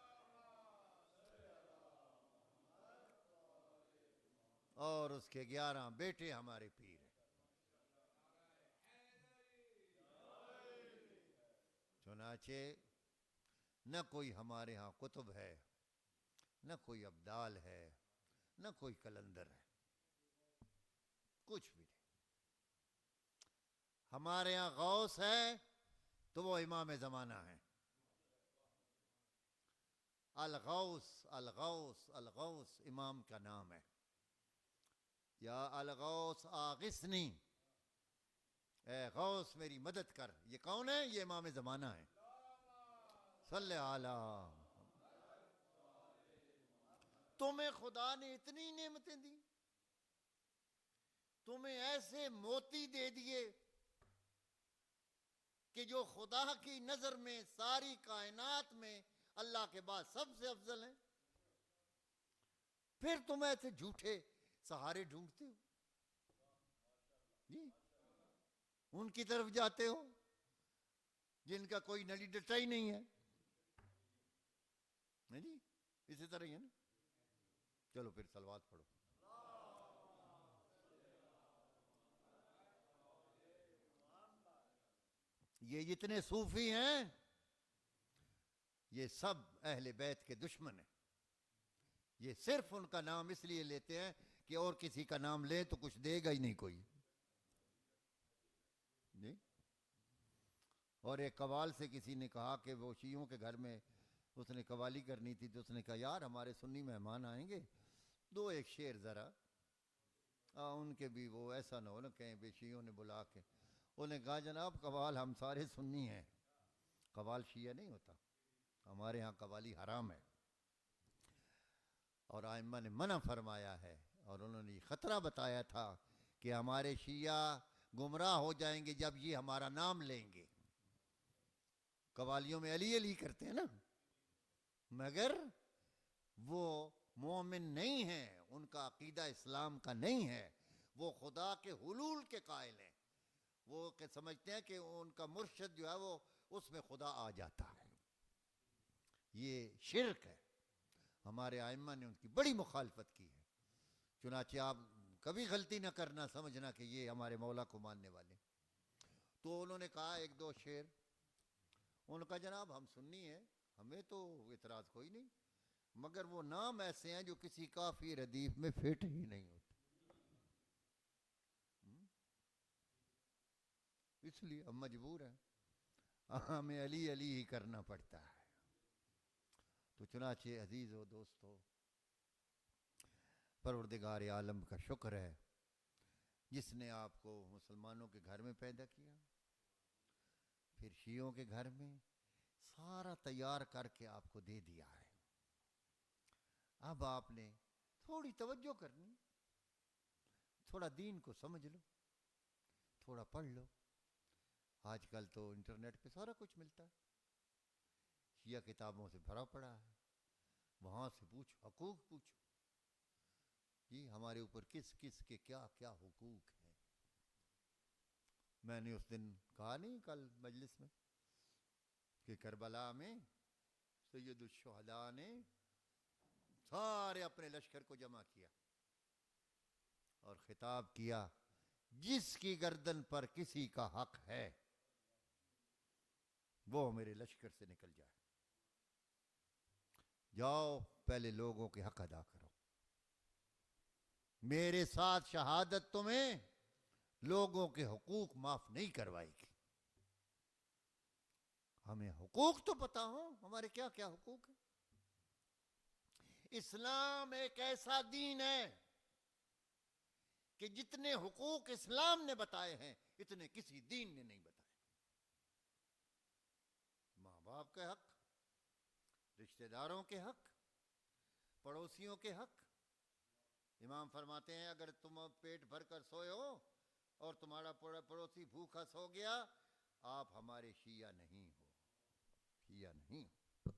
اور اس کے 11 بیٹے ہمارے پیر ہیں. چنانچہ نہ کوئی ہمارے ہاں کتب ہے، نہ کوئی ابدال ہے، نہ کوئی کلندر ہے، کچھ بھی نہیں. ہمارے ہاں غوث ہے تو وہ امام زمانہ ہے. الغوث الغوث الغوث امام کا نام ہے. یا الغوث آغثنی، اے غوث میری مدد کر. یہ کون ہے؟ یہ امام زمانہ ہے. صلی علی. تمہیں خدا نے اتنی نعمتیں دی، تمہیں ایسے موتی دے دیے کہ جو خدا کی نظر میں ساری کائنات میں اللہ کے بعد سب سے افضل ہیں. پھر تم ایسے جھوٹے سہارے ڈھونڈتے ہو جی، ان کی طرف جاتے ہو جن کا کوئی نلی ڈٹا ہی نہیں ہے. نہیں جی، اسی طرح ہی ہے نا. چلو پھر صلوات پڑھو. یہ جتنے صوفی ہیں یہ سب اہل بیت کے دشمن ہیں. یہ صرف ان کا نام اس لیے لیتے ہیں کہ اور کسی کا نام لے تو کچھ دے گا ہی نہیں کوئی جی. اور ایک قوال سے کسی نے کہا کہ وہ شیعوں کے گھر میں اس نے قوالی کرنی تھی، تو اس نے کہا یار ہمارے سنی مہمان آئیں گے، دو ایک شعر ذرا ان کے بھی وہ ایسا نہ ہو نا کہیں بے شیعوں نے بلا کے. انہوں نے کہا جناب قوال ہم سارے سنی ہیں، قوال شیعہ نہیں ہوتا، ہمارے ہاں قوالی حرام ہے. اور ائمہ نے منع فرمایا ہے، اور انہوں نے یہ خطرہ بتایا تھا کہ ہمارے شیعہ گمراہ ہو جائیں گے جب یہ ہمارا نام لیں گے. قوالیوں میں علی علی کرتے ہیں نا، مگر وہ مومن نہیں ہیں، ان کا عقیدہ اسلام کا نہیں ہے. وہ خدا کے حلول کے قائل ہیں، وہ کہ سمجھتے ہیں کہ ان کا مرشد جو ہے وہ اس میں خدا آ جاتا ہے. یہ شرک ہے. ہمارے ائمہ نے ان کی بڑی مخالفت کی ہے. چنانچہ آپ کبھی غلطی نہ کرنا سمجھنا کہ یہ ہمارے مولا کو ماننے والے. تو انہوں نے کہا ایک دو شعر، انہوں نے کہا جناب ہم سنی ہیں، ہمیں تو اعتراض کوئی نہیں، مگر وہ نام ایسے ہیں جو کسی کافی ردیف میں فٹ ہی نہیں ہوتے، اس لیے ہم مجبور ہیں، ہمیں علی علی ہی کرنا پڑتا ہے. تو چنانچہ عزیز و دوستو، پروردگار عالم کا شکر ہے جس نے آپ کو مسلمانوں کے گھر میں پیدا کیا، پھر شیعوں کے گھر میں سارا تیار کر کے آپ کو دے دیا ہے. اب آپ نے تھوڑی توجہ کرنی، تھوڑا دین کو سمجھ لو، تھوڑا پڑھ لو. آج کل تو انٹرنیٹ پہ سارا کچھ ملتا ہے، شیعہ کتابوں سے بھرا پڑا ہے، وہاں سے پوچھو، حقوق پوچھو جی ہمارے اوپر کس کس کے کیا کیا حقوق ہیں. میں نے اس دن کہا نہیں کل مجلس میں کہ کربلا میں سید الشہداء نے سارے اپنے لشکر کو جمع کیا اور خطاب کیا، جس کی گردن پر کسی کا حق ہے وہ میرے لشکر سے نکل جائے. جاؤ پہلے لوگوں کے حق ادا کرو، میرے ساتھ شہادت تمہیں لوگوں کے حقوق معاف نہیں کروائے گی. ہمیں حقوق تو پتا ہو ہمارے کیا کیا حقوق ہیں. اسلام ایک ایسا دین ہے کہ جتنے حقوق اسلام نے بتائے ہیں اتنے کسی دین نے نہیں بتائے. ماں باپ کے حق، رشتہ داروں کے حق، پڑوسیوں کے حق. امام فرماتے ہیں اگر تم پیٹ بھر کر سوئے ہو اور تمہارا پڑوسی بھوکا سو گیا، آپ ہمارے شیعہ نہیں ہو. شیعہ نہیں ہو.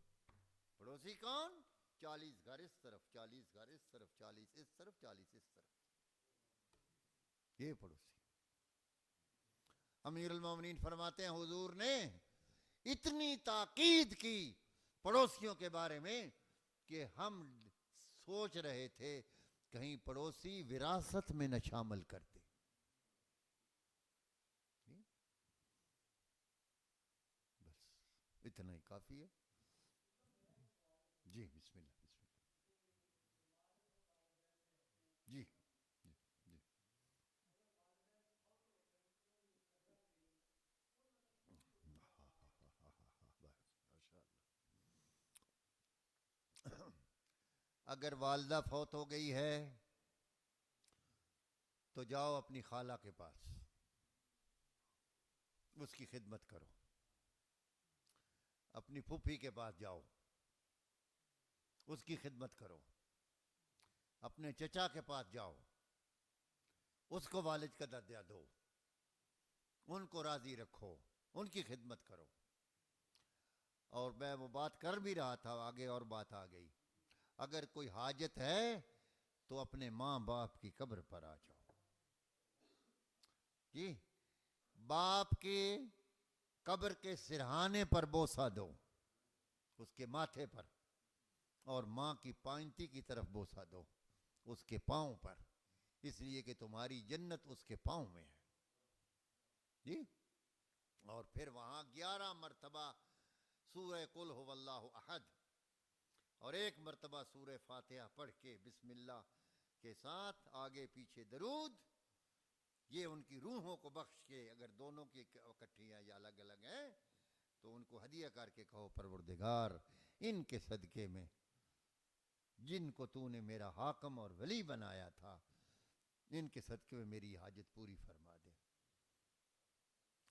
پڑوسی کون؟ 40 گھر اس طرف، 40 گھر اس طرف، 40 اس طرف، 40 اس طرف. یہ پڑوسی. امیر المومنین فرماتے ہیں حضور نے اتنی تاکید کی پڑوسیوں کے بارے میں کہ ہم سوچ رہے تھے کہیں پڑوسی وراثت میں نہ شامل کرتے. بس اتنا ہی کافی ہے. جی بسم اللہ بسم اللہ. جی جی جی. ماشاء اللہ. اگر والدہ فوت ہو گئی ہے تو جاؤ اپنی خالہ کے پاس، اس کی خدمت کرو. اپنی پھوپھی کے پاس جاؤ، اس کی خدمت کرو. اپنے چچا کے پاس جاؤ، اس کو والد کا درجہ دو، ان کو راضی رکھو، ان کی خدمت کرو. اور میں وہ بات کر بھی رہا تھا، آگے اور بات آ گئی. اگر کوئی حاجت ہے تو اپنے ماں باپ کی قبر پر آ جاؤ. جی، باپ کے قبر کے سرہانے پر بوسہ دو، اس کے ماتھے پر، اور ماں کی پائنتی کی طرف بوسہ دو، اس کے پاؤں پر، اس لیے کہ تمہاری جنت اس کے پاؤں میں ہے. جی. اور پھر وہاں 11 مرتبہ سورہ قل هو اللہ احد اور 1 مرتبہ سورہ فاتحہ پڑھ کے بسم اللہ کے ساتھ آگے پیچھے درود. یہ ان کی روحوں کو بخش کے، اگر دونوں کی اکٹھی ہیں یا الگ الگ ہیں تو ان کو ہدیہ کر کے کہو پروردگار ان کے صدقے میں جن کو تو نے میرا حاکم اور ولی بنایا تھا، ان کے صدقے میں میری حاجت پوری فرما دے.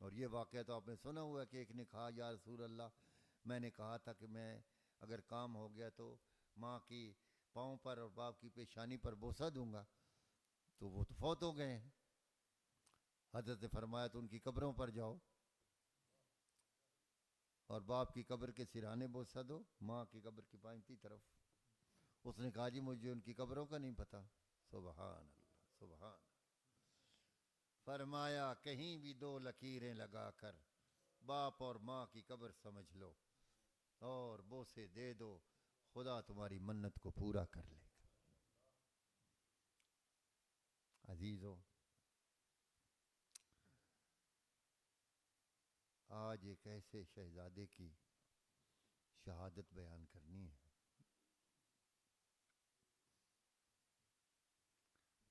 اور یہ واقعہ تو آپ نے سنا ہوا کہ ایک نے کہا یا رسول اللہ، میں نے کہا تھا کہ میں اگر کام ہو گیا تو ماں کی پاؤں پر اور باپ کی پیشانی پر بوسہ دوں گا، تو وہ تو فوت ہو گئے ہیں. حضرت نے فرمایا تو ان کی قبروں پر جاؤ اور باپ کی قبر کے سرانے بوسہ دو، ماں کی قبر کی پائنتی طرف. اس نے کہا جی مجھے ان کی قبروں کا نہیں پتا. سبحان اللہ سبحان. فرمایا کہیں بھی 2 لکیریں لگا کر باپ اور ماں کی قبر سمجھ لو اور بوسے دے دو، خدا تمہاری منت کو پورا کر لے گا. عزیزو، آج ایک ایسے شہزادے کی شہادت بیان کرنی ہے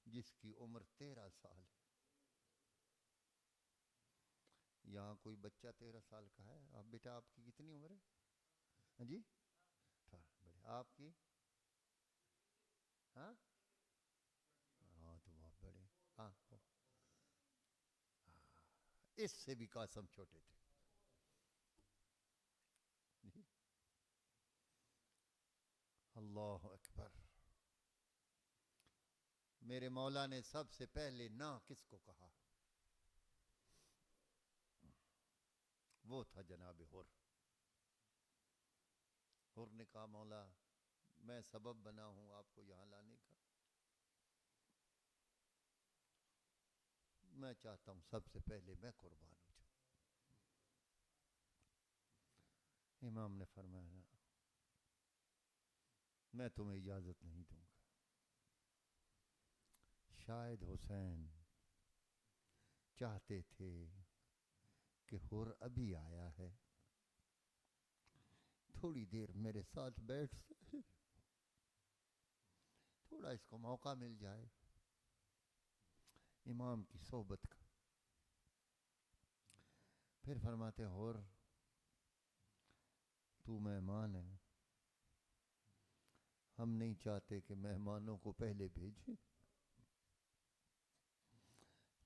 جس کی عمر 13 سال ہے. یہاں کوئی بچہ 13 سال کا ہے؟ آپ بیٹا آپ کی کتنی عمر ہے؟ جی 18. بڑے. آپ کی؟ ہاں ہاں تو بہت بڑے. ہاں اس سے بھی قاسم چھوٹے تھے. جی. اللہ اکبر. میرے مولا نے سب سے پہلے نا کس کو کہا؟ وہ تھا جناب حر. حر نے کہا مولا میں سبب بنا ہوں آپ کو یہاں لانے کا، میں چاہتا ہوں سب سے پہلے میں قربان ہو جاؤں. امام نے فرمایا میں تمہیں اجازت نہیں دوں گا. شاید حسین چاہتے تھے کہ حر ابھی آیا ہے، تھوڑی دیر میرے ساتھ بیٹھ سے، تھوڑا اس کو موقع مل جائے امام کی صحبت کا. پھر فرماتے حر تو مہمان ہے، ہم نہیں چاہتے کہ مہمانوں کو پہلے بھیجیں.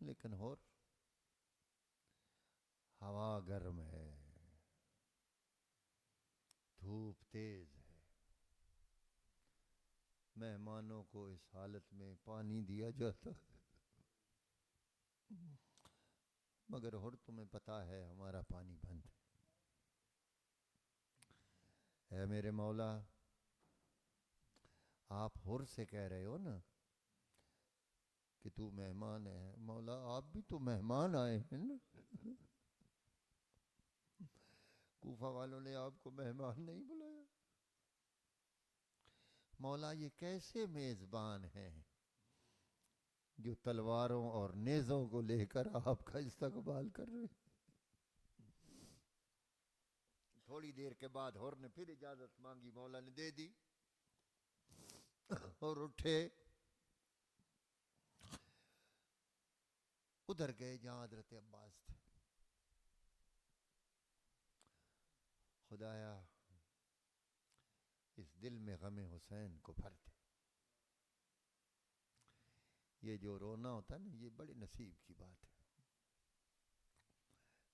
لیکن اور ہوا گرم ہے، دھوپ تیز ہے، مہمانوں کو اس حالت میں پانی دیا جاتا ہے، مگر اور تمہیں پتا ہے ہمارا پانی بند ہے۔ اے میرے مولا، آپ حر سے کہہ رہے ہو نا کہ تو مہمان ہے، مولا آپ بھی تو مہمان آئے ہیں نا۔ کوفہ والوں نے آپ کو مہمان نہیں بلایا۔ مولا یہ کیسے میزبان ہیں جو تلواروں اور نیزوں کو لے کر آپ کا استقبال کر رہے ہیں۔ تھوڑی دیر کے بعد حر نے پھر اجازت مانگی، مولا نے دے دی اور اٹھے، ادھر گئے جہاں حضرت عباس تھے۔ خدایا اس دل میں غم حسین کو بھر دے۔ یہ جو رونا ہوتا ہے نا، یہ بڑے نصیب کی بات ہے،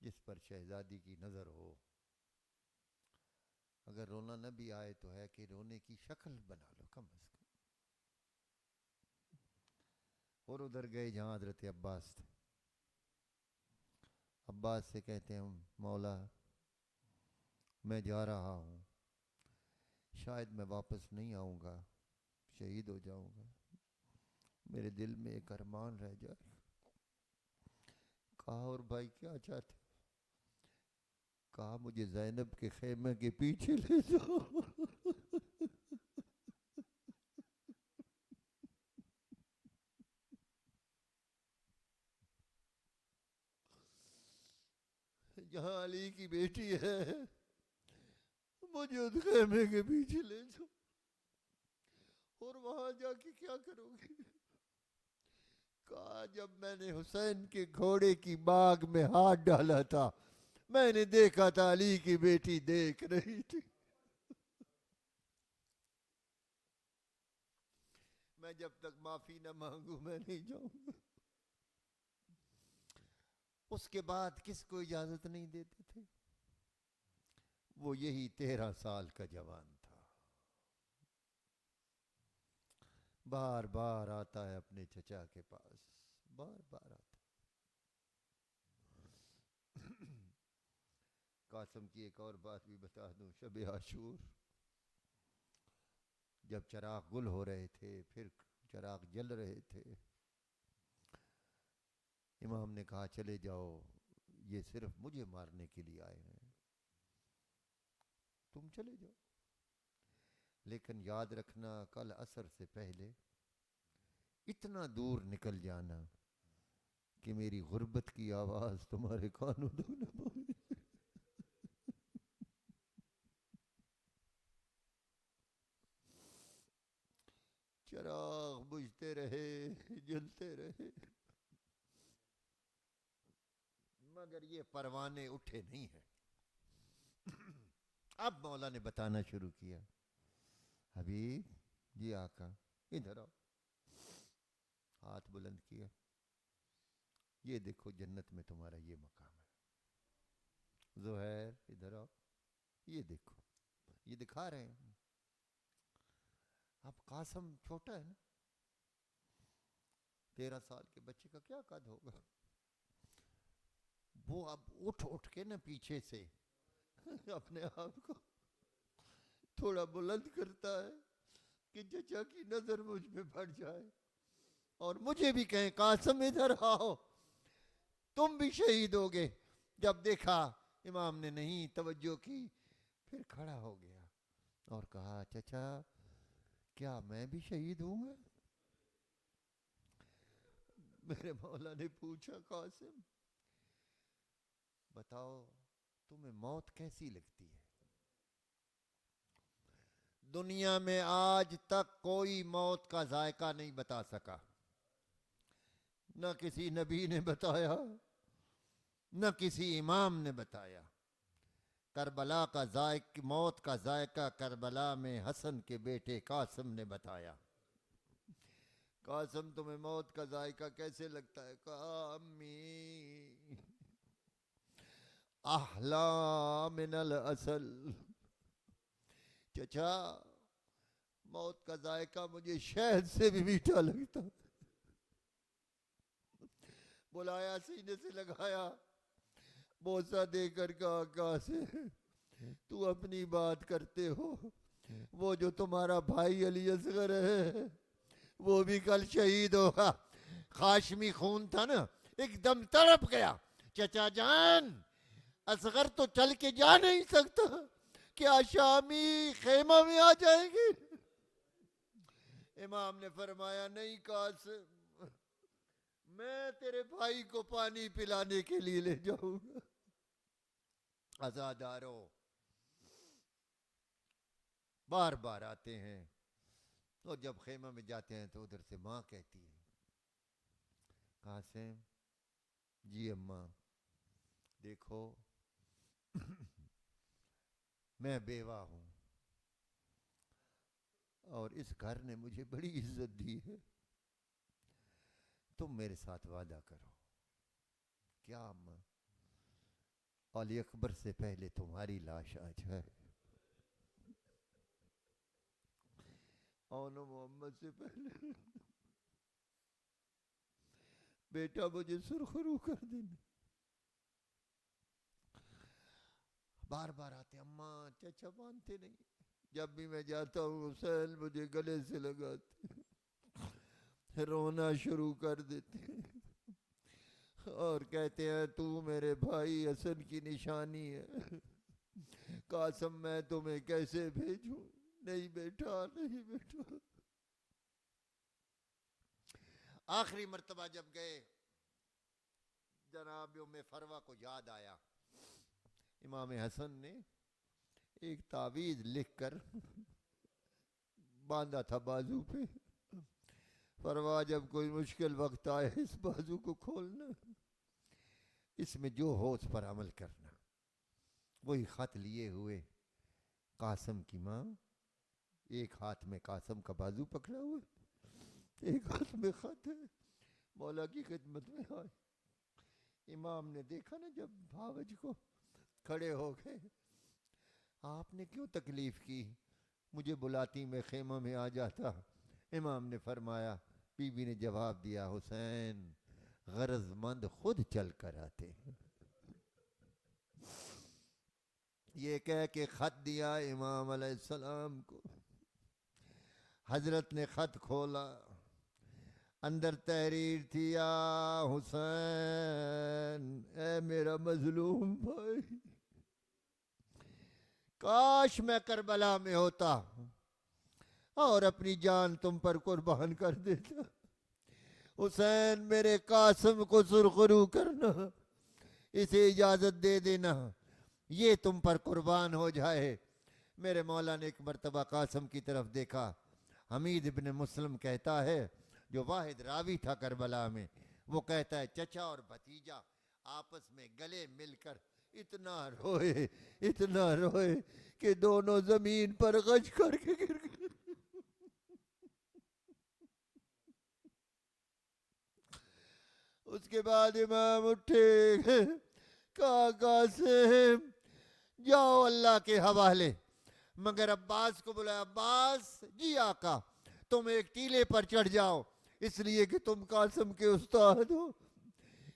جس پر شہزادی کی نظر ہو۔ اگر رونا نہ بھی آئے تو ہے کہ رونے کی شکل بنا لو کم از کم۔ اور ادھر گئے جہاں حضرت عباس تھے۔ عباس سے کہتے ہیں مولا میں جا رہا ہوں، شاید میں واپس نہیں آؤں گا، شہید ہو جاؤں گا، میرے دل میں ایک ارمان رہ جائے۔ کہا اور بھائی کیا چاہتے؟ کہا مجھے زینب کے خیمے کے پیچھے لے جاؤ۔ جہاں علی کی بیٹی ہے، مجھے اس خیمے کے پیچھے لے جاؤ۔ اور وہاں جا کے کیا کرو گی؟ کہا جب میں نے حسین کے گھوڑے کی باگ میں ہاتھ ڈالا تھا، میں نے دیکھا تھا علی کی بیٹی دیکھ رہی تھی، میں جب تک معافی نہ مانگوں میں نہیں جاؤں گا۔ اس کے بعد کس کو اجازت نہیں دیتے تھے؟ وہ یہی 13 سال کا جوان تھا، بار بار آتا ہے اپنے چچا کے پاس، بار بار آتا ہے۔ قاسم کی ایک اور بات بھی بتا دوں، شب عاشور جب چراغ گل ہو رہے تھے، پھر چراغ جل رہے تھے، امام نے کہا چلے جاؤ، یہ صرف مجھے مارنے کے لیے آئے ہیں، تم چلے جاؤ، لیکن یاد رکھنا کل عصر سے پہلے اتنا دور نکل جانا کہ میری غربت کی آواز تمہارے کانوں تک نہ پہنچے۔ چراغ بجھتے رہے، جلتے رہے، مگر یہ پروانے اٹھے نہیں ہیں۔ اب مولا نے بتانا شروع کیا، حبیب جی آقا ادھر آؤ، ہاتھ بلند کیا، یہ دیکھو جنت میں تمہارا یہ مقام ہے، زہیر ادھر آؤ، یہ دیکھو، یہ دکھا رہے ہیں۔ اب قاسم چھوٹا ہے نا، 13 سال کے بچے کا کیا قد ہوگا، وہ اب اٹھ اٹھ کے نا پیچھے سے اپنے آپ کو تھوڑا بلند کرتا ہے کہ چچا کی نظر مجھ پہ پڑ جائے اور مجھے بھی کہیں قاسم ادھر آؤ، تم بھی شہید ہوگے۔ جب دیکھا امام نے نہیں توجہ کی، پھر کھڑا ہو گیا اور کہا چچا کیا میں بھی شہید ہوں گا؟ میرے مولا نے پوچھا قاسم بتاؤ تمہیں موت کیسی لگتی ہے؟ دنیا میں آج تک کوئی موت کا ذائقہ نہیں بتا سکا، نہ کسی نبی نے بتایا، نہ کسی امام نے بتایا۔ کربلا کا موت کا ذائقہ کربلا میں حسن کے بیٹے قاسم نے بتایا۔ قاسم تمہیں موت کا ذائقہ کیسے لگتا ہے؟ کہا امی احلا من العسل، چچا موت کا ذائقہ مجھے شہد سے بھی میٹھا لگتا۔ بلایا، سینے سے لگایا، بوسہ دے کر کہا قاسم تو اپنی بات کرتے ہو، وہ جو تمہارا بھائی علی اصغر ہے وہ بھی کل شہید ہوگا۔ خاشمی خون تھا نا، ایک دم تڑپ گیا۔ چچا جان اصغر تو چل کے جا نہیں سکتا، کیا شامی خیمہ میں آ جائیں گے؟ امام نے فرمایا نہیں قاسم، میں تیرے بھائی کو پانی پلانے کے لیے لے جاؤں گا۔ عزادارو بار بار آتے ہیں، اور جب خیمہ میں جاتے ہیں تو ادھر سے ماں کہتی ہے قاسم جی اماں دیکھو میں بیوہ ہوں اور اس گھر نے مجھے بڑی عزت دی ہے، تم میرے ساتھ وعدہ کرو۔ کیا اماں؟ علی اکبر سے پہلے تمہاری لاش آ جائے اور محمد سے پہلے بیٹا مجھے سرخرو کر دینا۔ بار بار آتے اماں، چچا مانتے نہیں۔ جب بھی میں جاتا ہوں حسین مجھے گلے سے لگاتے، رونا شروع کر دیتے اور کہتے ہیں تو میرے بھائی حسن کی نشانی ہے، قاسم میں تمہیں کیسے بھیجوں؟ نہیں بیٹا، نہیں بیٹا۔ آخری مرتبہ جب گئے جناب ام فروہ کو یاد آیا، امام حسن نے ایک تعویذ لکھ کر باندھا تھا بازو پہ، فرمایا جب کوئی مشکل وقت آئے اس بازو کو کھولنا، اس میں جو ہو اس پر عمل کرنا۔ وہی خط لیے ہوئے قاسم کی ماں، ایک ہاتھ میں قاسم کا بازو پکڑا ہوا، ایک ہاتھ میں خط ہے، مولا کی خدمت میں آئے۔ امام نے دیکھا نا جب بھاوج کو، کھڑے ہو گئے، آپ نے کیوں تکلیف کی؟ مجھے بلاتی میں خیمہ میں آ جاتا۔ امام نے فرمایا، بی بی نے جواب دیا، حسین غرض مند خود چل کر آتے ہیں۔ یہ کہہ کے خط دیا امام علیہ السلام کو۔ حضرت نے خط کھولا، اندر تحریر تھی، یا حسین اے میرا مظلوم بھائی، کاش میں کربلا میں ہوتا اور اپنی جان تم پر قربان کر دیتا۔ حسین میرے قاسم کو سرخرو کرنا، اسے اجازت دے دینا، یہ تم پر قربان ہو جائے۔ میرے مولا نے ایک مرتبہ قاسم کی طرف دیکھا، حمید ابن مسلم کہتا ہے جو واحد راوی تھا کربلا میں، وہ کہتا ہے چچا اور بھتیجا آپس میں گلے مل کر اتنا روئے کہ دونوں زمین پر غش کر کے گر گئے۔ اس کے بعد امام اٹھے، کہا قاسم جاؤ اللہ کے حوالے، مگر عباس کو بلایا، عباس جی آقا تم ایک ٹیلے پر چڑھ جاؤ، اس لیے کہ تم قاسم کے استاد ہو،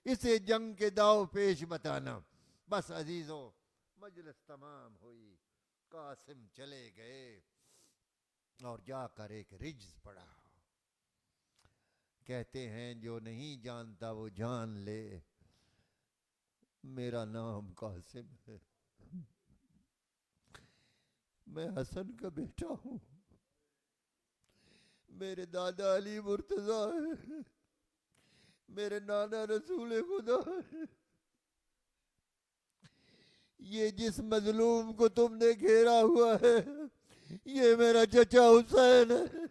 اسے جنگ کے داؤ پیش بتانا۔ بس عزیزو مجلس تمام ہوئی، قاسم چلے گئے اور جا کر ایک رجز پڑا۔ کہتے ہیں جو نہیں جانتا وہ جان لے، میرا نام قاسم ہے، میں حسن کا بیٹا ہوں، میرے دادا علی مرتضیٰ ہے، میرے نانا رسول خدا ہے، یہ جس مظلوم کو تم نے گھیرا ہوا ہے یہ میرا چچا حسین ہے،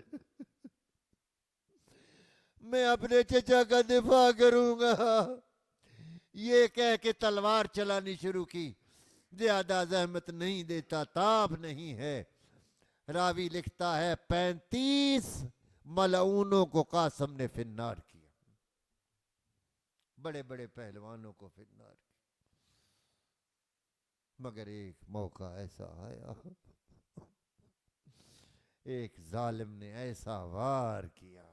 میں اپنے چچا کا دفاع کروں گا۔ یہ کہہ کے تلوار چلانی شروع کی، زیادہ زحمت نہیں دیتا، تاب نہیں ہے۔ راوی لکھتا ہے 35 ملعونوں کو قاسم نے فنار کیا، بڑے بڑے پہلوانوں کو فنار کیا، مگر ایک موقع ایسا آیا، ایک ظالم نے ایسا وار کیا،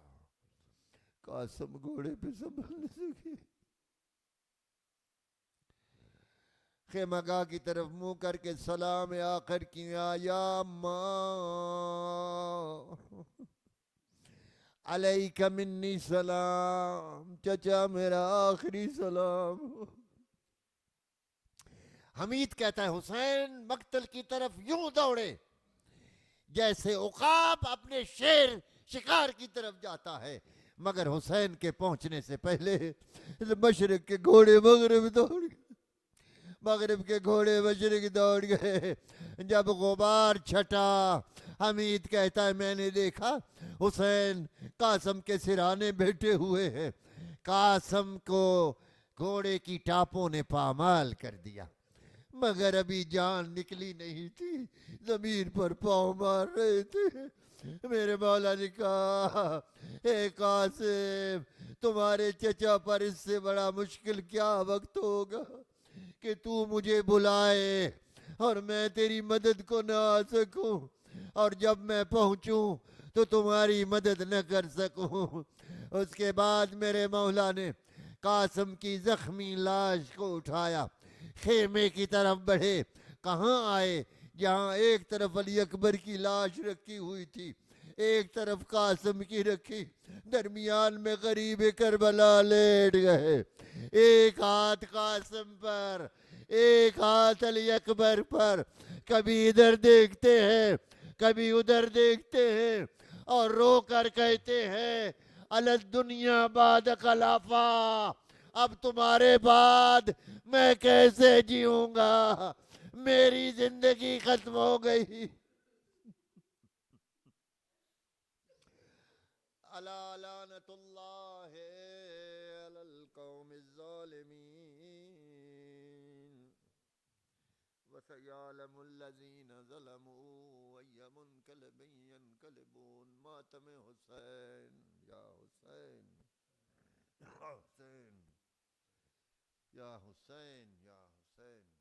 قاسم گھوڑے پہ سنبھل نہ سکے، خیمہ گاہ کی طرف منہ کر کے سلام آخر کیا، یا ماں علیک منی سلام، چچا میرا آخری سلام۔ حمید کہتا ہے حسین مقتل کی طرف یوں دوڑے جیسے عقاب اپنے شیر شکار کی طرف جاتا ہے، مگر حسین کے پہنچنے سے پہلے مشرق کے گھوڑے مغرب دوڑ گئے، مغرب کے گھوڑے مشرق دوڑ گئے۔ جب غبار چھٹا، حمید کہتا ہے میں نے دیکھا حسین قاسم کے سرانے بیٹھے ہوئے ہیں، قاسم کو گھوڑے کی ٹاپوں نے پامال کر دیا، مگر ابھی جان نکلی نہیں تھی، زمین پر پاؤں مار رہے تھے۔ میرے مولا نے کہا اے قاسم تمہارے چچا پر اس سے بڑا مشکل کیا وقت ہوگا کہ تو مجھے بلائے اور میں تیری مدد کو نہ آ سکوں، اور جب میں پہنچوں تو تمہاری مدد نہ کر سکوں۔ اس کے بعد میرے مولا نے قاسم کی زخمی لاش کو اٹھایا، خیمے کی طرف بڑھے، کہاں آئے جہاں ایک طرف علی اکبر کی لاش رکھی ہوئی تھی، ایک طرف قاسم کی رکھی، درمیان میں غریب کربلا لیٹ گئے، ایک ہاتھ قاسم پر ایک ہاتھ علی اکبر پر، کبھی ادھر دیکھتے ہیں کبھی ادھر دیکھتے ہیں اور رو کر کہتے ہیں الدنیا بعد خلافہ، اب تمہارے بعد میں کیسے جیوں گا، میری زندگی ختم ہو گئی۔ الا لعنت اللہ علی القوم الظالمین وسیعلم الذین ظلموا ای منقلب ینقلبون۔ ماتم حسین، یا حسین یا حسین یا حسین یا حسین۔